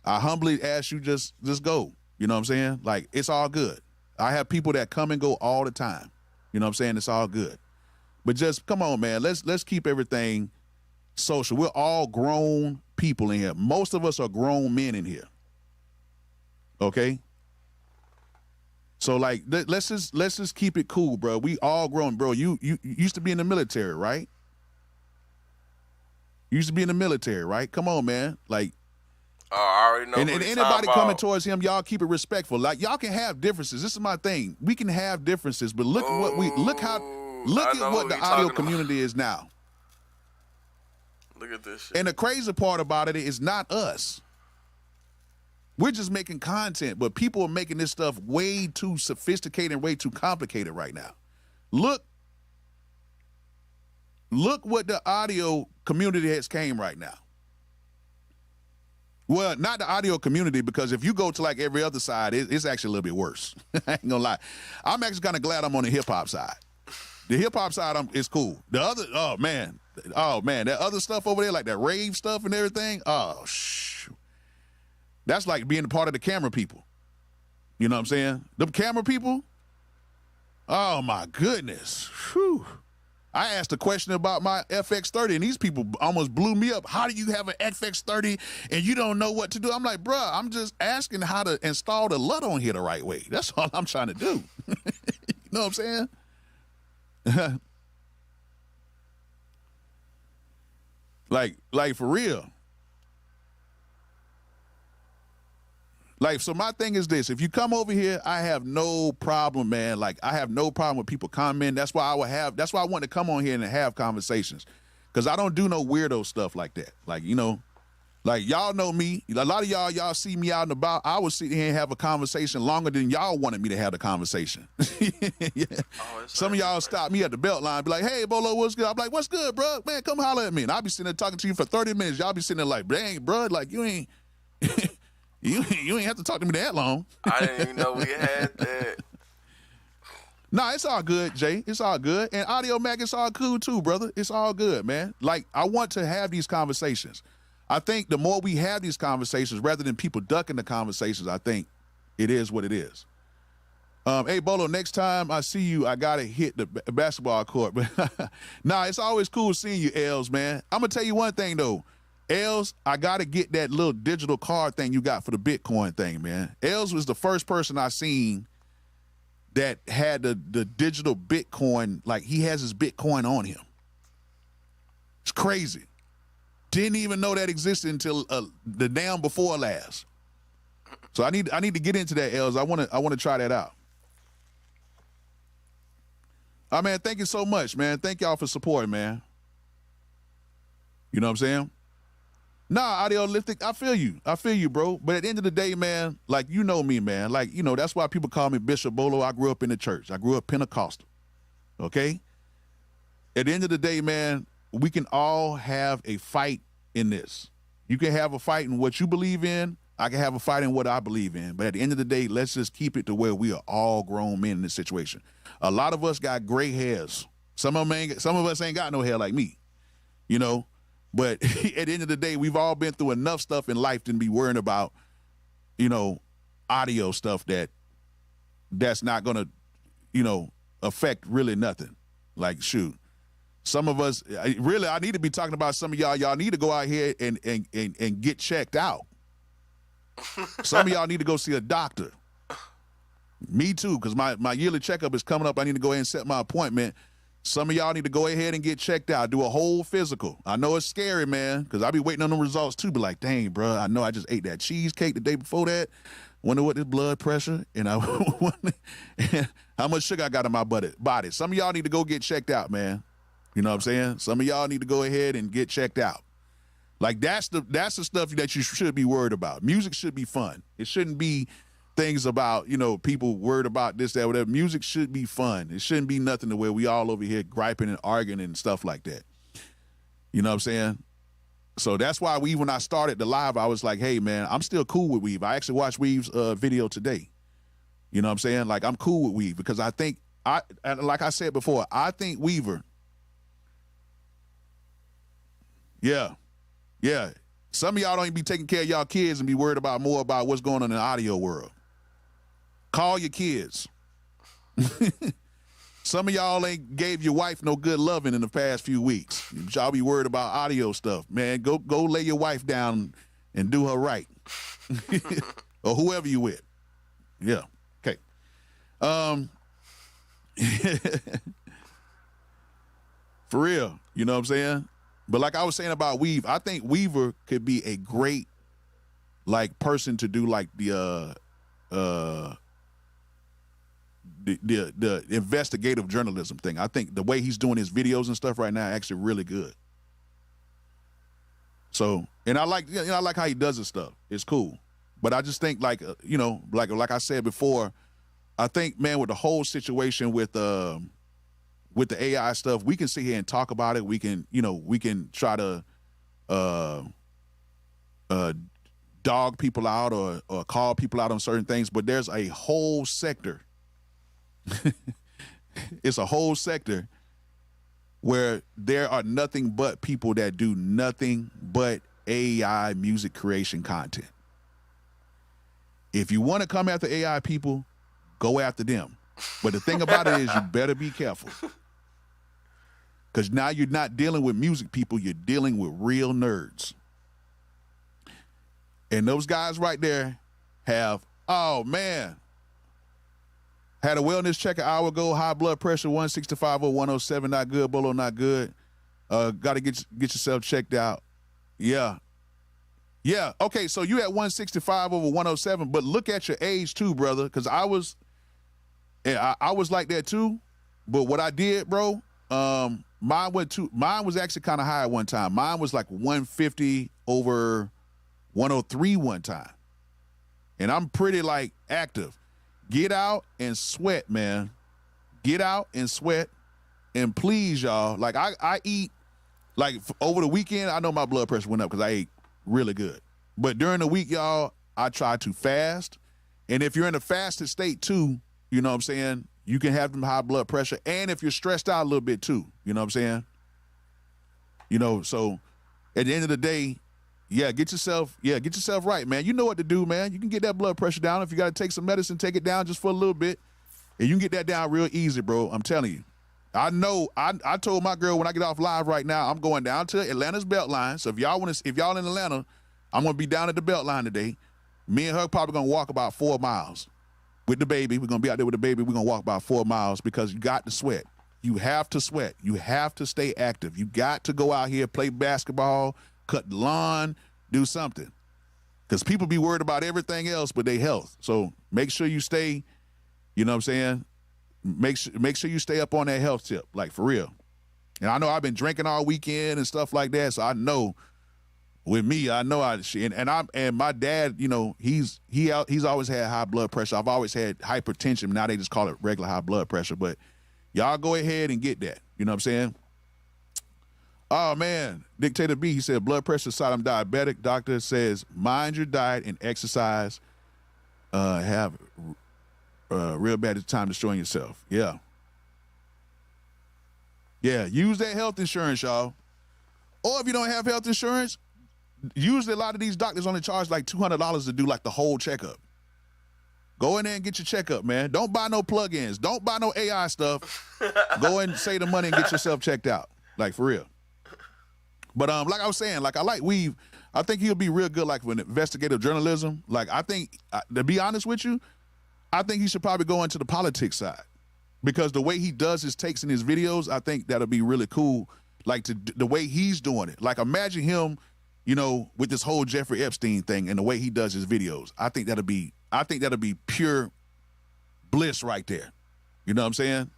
I humbly ask you just go. You know what I'm saying? Like, it's all good. I have people that come and go all the time. You know what I'm saying? It's all good. But just come on, man. Let's keep everything social. We're all grown people in here. Most of us are grown men in here. Okay? So like let's just keep it cool, bro. We all grown, bro. You used to be in the military, right? You used to be in the military, right? Come on, man. Like, I already know. And anybody coming towards him, y'all keep it respectful. Like, y'all can have differences. This is my thing. We can have differences, but look at what the audio community is now. Look at this shit. And the crazy part about it is not us. We're just making content, but people are making this stuff way too sophisticated and way too complicated right now. Look what the audio community has came right now. Well, not the audio community, because if you go to like every other side, it's actually a little bit worse. I ain't gonna lie. I'm actually kind of glad I'm on the hip hop side. The hip hop side is cool. The other, oh man, that other stuff over there, like that rave stuff and everything, that's like being a part of the camera people. You know what I'm saying? The camera people, oh my goodness. Whew. I asked a question about my FX30 and these people almost blew me up. How do you have an FX30 and you don't know what to do? I'm like, bruh, I'm just asking how to install the LUT on here the right way. That's all I'm trying to do. You know what I'm saying? like for real. Like, so my thing is this: if you come over here, I have no problem, man. Like, I have no problem with people commenting. That's why I want to come on here and have conversations, because I don't do no weirdo stuff like that. Like, you know, like y'all know me. A lot of y'all see me out and about. I would sit here and have a conversation longer than y'all wanted me to have the conversation. Yeah. Some of y'all stop me at the belt line, be like, "Hey, Bolo, what's good?" I'm like, "What's good, bro? Man, come holler at me." And I'll be sitting there talking to you for 30 minutes. Y'all be sitting there like, "Dang, bro, like you ain't." You ain't have to talk to me that long. I didn't even know we had that. Nah, it's all good, Jay. It's all good. And Audio Mac, it's all cool too, brother. It's all good, man. Like, I want to have these conversations. I think the more we have these conversations, rather than people ducking the conversations, I think it is what it is. Hey, Bolo, next time I see you, I got to hit the basketball court. But nah, it's always cool seeing you, Els, man. I'm going to tell you one thing, though. Els, I got to get that little digital card thing you got for the Bitcoin thing, man. Els was the first person I seen that had the digital Bitcoin, like he has his Bitcoin on him. It's crazy. Didn't even know that existed until the damn before last. So I need to get into that, Els. I want to try that out. Oh, man, thank you so much, man. Thank y'all for supporting, man. You know what I'm saying? Nah, Audiolyptic, I feel you, bro. But at the end of the day, man, like, you know me, man. Like, you know, that's why people call me Bishop Bolo. I grew up in the church. I grew up Pentecostal, okay? At the end of the day, man, we can all have a fight in this. You can have a fight in what you believe in. I can have a fight in what I believe in. But at the end of the day, let's just keep it to where we are all grown men in this situation. A lot of us got gray hairs. Some of us ain't got no hair like me, you know? But at the end of the day, we've all been through enough stuff in life to be worrying about, you know, audio stuff that's not going to, you know, affect really nothing. Like, shoot, some of us, really, I need to be talking about some of y'all. Y'all need to go out here and get checked out. Some of y'all need to go see a doctor. Me too, because my yearly checkup is coming up. I need to go ahead and set my appointment. Some of y'all need to go ahead and get checked out, do a whole physical. I know it's scary, man, because I be waiting on the results too. Be like, dang, bro, I know I just ate that cheesecake the day before that. Wonder what this blood pressure and how much sugar I got in my body. Some of y'all need to go get checked out, man. You know what I'm saying? Some of y'all need to go ahead and get checked out. Like that's the stuff that you should be worried about. Music should be fun. It shouldn't be things about, people worried about this, that, whatever. Music should be fun. It shouldn't be nothing to where we all over here griping and arguing and stuff like that. You know what I'm saying? So that's why when I started the live, I was like, hey, man, I'm still cool with Weave. I actually watched Weave's video today. You know what I'm saying? Like, I'm cool with Weave because I think, like I said before, I think Weaver, yeah. Some of y'all don't even be taking care of y'all kids and be worried about more about what's going on in the audio world. Call your kids. Some of y'all ain't gave your wife no good loving in the past few weeks. Y'all be worried about audio stuff. Man, go lay your wife down and do her right. Or whoever you with. Yeah. Okay. For real. You know what I'm saying? But like I was saying about Weave, I think Weaver could be a great person to do like the investigative journalism thing. I think the way he's doing his videos and stuff right now actually really good. So, and I like how he does his stuff. It's cool. But I just think like I said before, I think, man, with the whole situation with the AI stuff, we can sit here and talk about it. We can try to dog people out or call people out on certain things, but there's a whole sector. It's a whole sector where there are nothing but people that do nothing but AI music creation content. If you want to come after AI people, go after them. But the thing about it is you better be careful. Because now you're not dealing with music people, you're dealing with real nerds. And those guys right there have, oh man, had a wellness check an hour ago, high blood pressure, 165 over 107, not good, Bolo, not good. Got to get yourself checked out. Yeah. Yeah, okay, so you at 165 over 107, but look at your age too, brother, because I was like that too, but what I did, bro, mine was actually kind of high at one time. Mine was like 150 over 103 one time. And I'm pretty like active. Get out and sweat, man. Get out and sweat. And please, y'all, like I eat, like over the weekend, I know my blood pressure went up because I ate really good. But during the week, y'all, I try to fast. And if you're in a fasted state too, you know what I'm saying, you can have them high blood pressure. And if you're stressed out a little bit too, you know what I'm saying? So at the end of the day, get yourself right, man. You know what to do, man. You can get that blood pressure down. If you got to take some medicine, take it down just for a little bit. And you can get that down real easy, bro. I'm telling you. I know. I told my girl when I get off live right now, I'm going down to Atlanta's Beltline. So if y'all in Atlanta, I'm gonna be down at the Beltline today. Me and her probably gonna walk about 4 miles with the baby. We're gonna be out there with the baby. We're gonna walk about 4 miles because you got to sweat. You have to sweat. You have to stay active. You got to go out here, play basketball, cut the lawn, do something. Because people be worried about everything else but their health. So make sure you stay, you know what I'm saying? Make sure you stay up on that health tip, like for real. And I know I've been drinking all weekend and stuff like that, so I know with me, I know and my dad, you know, he's always had high blood pressure. I've always had hypertension. Now they just call it regular high blood pressure. But y'all go ahead and get that. You know what I'm saying? Oh man, Dictator B, he said blood pressure side, I'm diabetic. Doctor says mind your diet and exercise. Have real bad time destroying yourself. Yeah. Use that health insurance, y'all. Or if you don't have health insurance, usually a lot of these doctors only charge like $200 to do like the whole checkup. Go in there and get your checkup, man. Don't buy no plugins. Don't buy no AI stuff. Go and save the money and get yourself checked out. Like for real. But like I was saying, like I like Weave. I think he'll be real good like with investigative journalism. Like I think, to be honest with you, I think he should probably go into the politics side. Because the way he does his takes in his videos, I think that'll be really cool. Like the way he's doing it. Like imagine him, you know, with this whole Jeffrey Epstein thing and the way he does his videos. I think that'll be pure bliss right there. You know what I'm saying?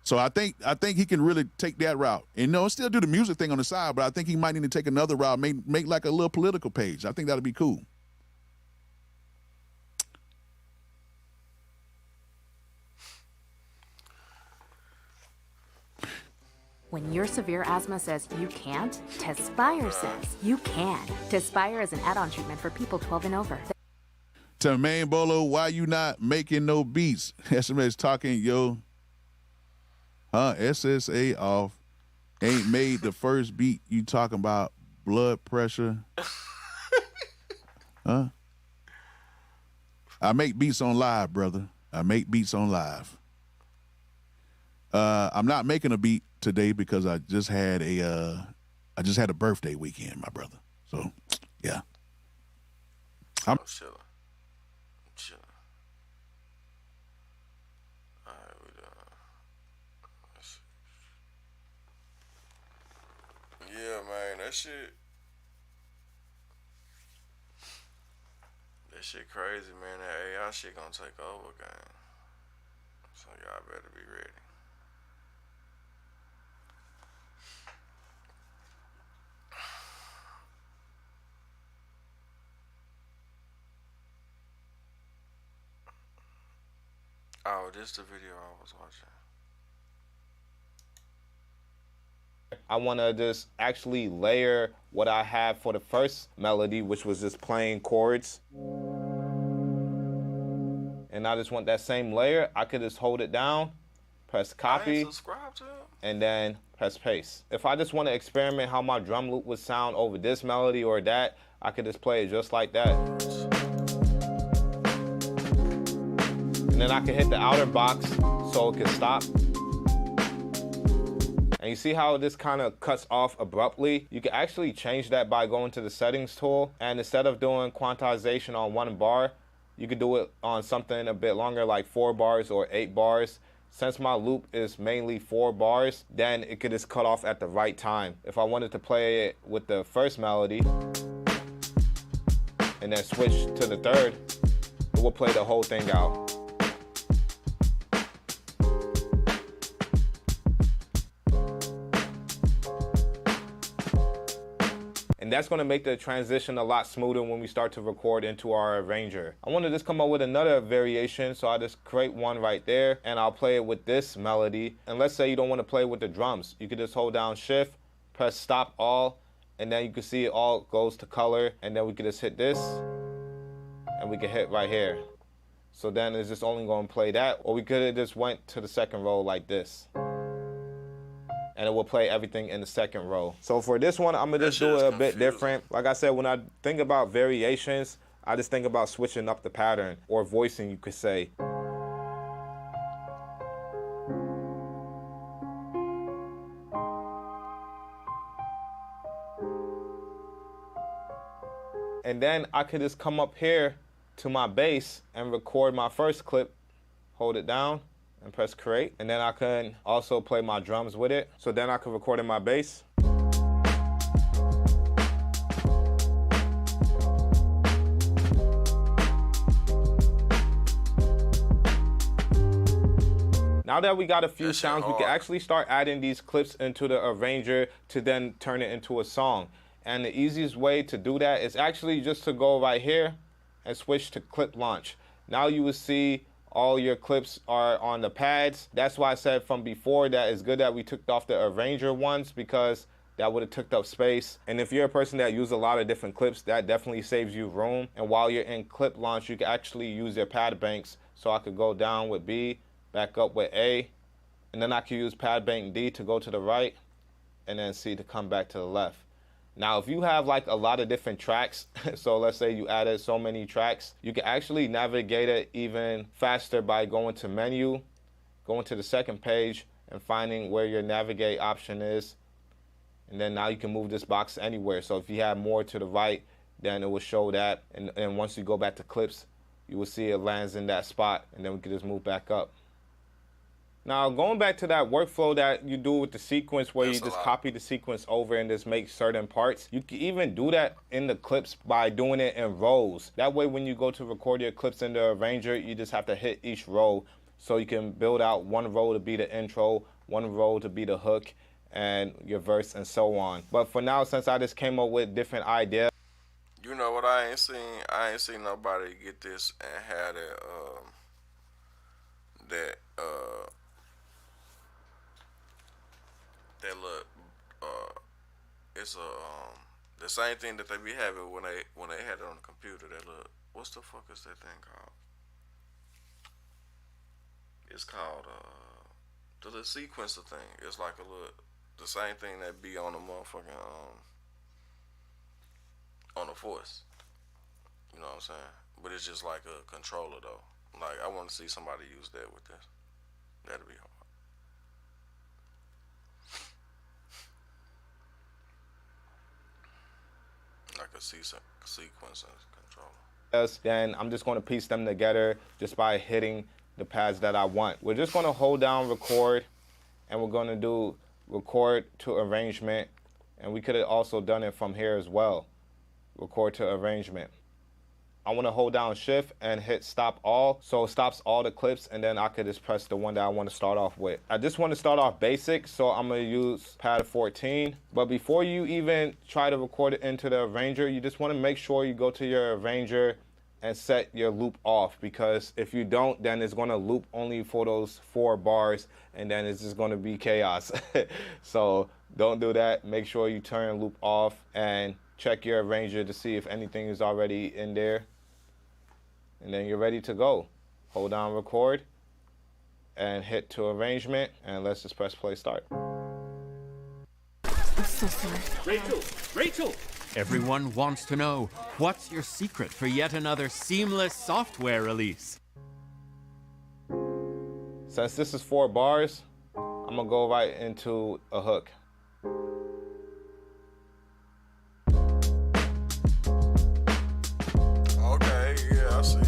So I think he can really take that route. And still do the music thing on the side, but I think he might need to take another route, make like a little political page. I think that'd be cool. When your severe asthma says you can't, Tespire says you can. Tespire is an add-on treatment for people 12 and over. Termaine Bolo, why you not making no beats? SMS talking, yo. SSA off. Ain't made the first beat. You talking about blood pressure? Huh? I make beats on live, brother. I make beats on live. I'm not making a beat today because I just had a birthday weekend, my brother. So, yeah. I'm chilling. All right, we done. Yeah, man, that shit crazy, man. That AI shit gonna take over, gang. So y'all better be ready. Oh, this is the video I was watching. I want to just actually layer what I have for the first melody, which was just playing chords. And I just want that same layer. I could just hold it down, press copy, and then press paste. If I just want to experiment how my drum loop would sound over this melody or that, I could just play it just like that. And then I can hit the outer box so it can stop. And you see how this kind of cuts off abruptly? You can actually change that by going to the settings tool. And instead of doing quantization on 1 bar, you could do it on something a bit longer, like 4 bars or 8 bars. Since my loop is mainly 4 bars, then it could just cut off at the right time. If I wanted to play it with the first melody and then switch to the third, it will play the whole thing out. And that's gonna make the transition a lot smoother when we start to record into our arranger. I wanna just come up with another variation, so I'll just create one right there, and I'll play it with this melody. And let's say you don't wanna play with the drums. You could just hold down Shift, press Stop All, and then you can see it all goes to color, and then we can just hit this, and we can hit right here. So then it's just only gonna play that, or we could have just went to the second row like this. And it will play everything in the second row. So for this one, I'm gonna just do it a bit different. Like I said, when I think about variations, I just think about switching up the pattern, or voicing, you could say. And then I could just come up here to my bass and record my first clip, hold it down, and press create. And then I can also play my drums with it. So then I can record in my bass. Now that we got a few sounds, we can actually start adding these clips into the arranger to then turn it into a song. And the easiest way to do that is actually just to go right here and switch to clip launch. Now you will see all your clips are on the pads. That's why I said from before that it's good that we took off the arranger ones, because that would have took up space. And if you're a person that uses a lot of different clips, that definitely saves you room. And while you're in clip launch, you can actually use your pad banks. So I could go down with B, back up with A, and then I could use pad bank D to go to the right, and then C to come back to the left. Now, if you have like a lot of different tracks, so let's say you added so many tracks, you can actually navigate it even faster by going to menu, going to the second page, and finding where your navigate option is. And then now you can move this box anywhere. So if you have more to the right, then it will show that. And once you go back to clips, you will see it lands in that spot, and then we can just move back up. Now, going back to that workflow that you do with the sequence, where you just copy the sequence over and just make certain parts, you can even do that in the clips by doing it in rows. That way, when you go to record your clips in the arranger, you just have to hit each row. So you can build out one row to be the intro, one row to be the hook, and your verse and so on. But for now, since I just came up with different ideas. You know what I ain't seen? I ain't seen nobody get this and have that look, it's the same thing that they be having when they had it on the computer. That look, what's the fuck is that thing called? It's called the little sequencer thing. It's like a little, the same thing that be on the motherfucking on the force. You know what I'm saying? But it's just like a controller though. Like I want to see somebody use that with this. That'd be hard. Like a sequence controller. Then I'm just going to piece them together just by hitting the pads that I want. We're just going to hold down record, and we're going to do record to arrangement, and we could have also done it from here as well. Record to arrangement. I want to hold down shift and hit stop all, so it stops all the clips, and then I could just press the one that I want to start off with. I just want to start off basic, so I'm going to use pad 14. But before you even try to record it into the arranger, you just want to make sure you go to your arranger and set your loop off, because if you don't, then it's going to loop only for those 4 bars, and then it's just going to be chaos. So don't do that. Make sure you turn loop off and check your arranger to see if anything is already in there. And then you're ready to go. Hold down record and hit to arrangement, and let's just press play start. I'm so sorry. Rachel! Everyone wants to know, what's your secret for yet another seamless software release? Since this is 4 bars, I'm gonna go right into a hook. Okay, yeah, I see.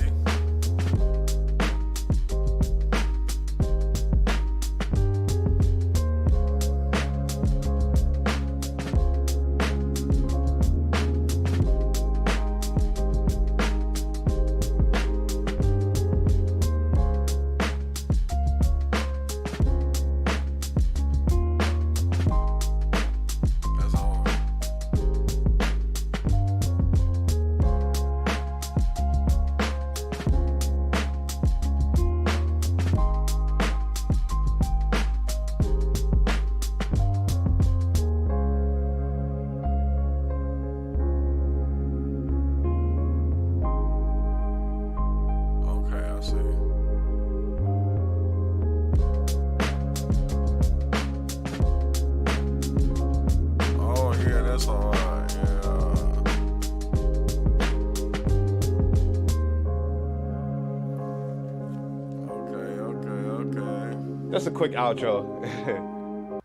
That's a quick outro. Yeah,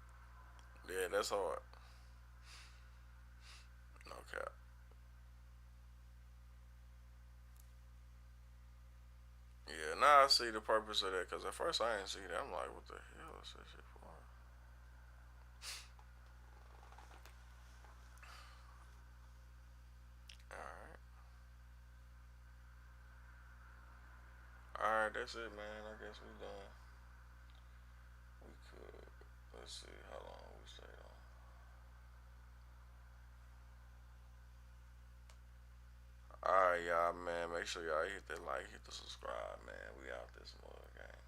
that's hard. Okay. Yeah, now I see the purpose of that, because at first I didn't see that. I'm like, what the hell is that shit for? Alright, that's it, man. I guess we done. We could. Let's see how long we stayed on. Alright, y'all, man. Make sure y'all hit that like, hit the subscribe, man. We out this mug, gang.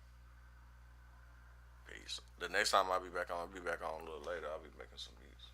Peace. The next time I'll be back on a little later. I'll be making some beats.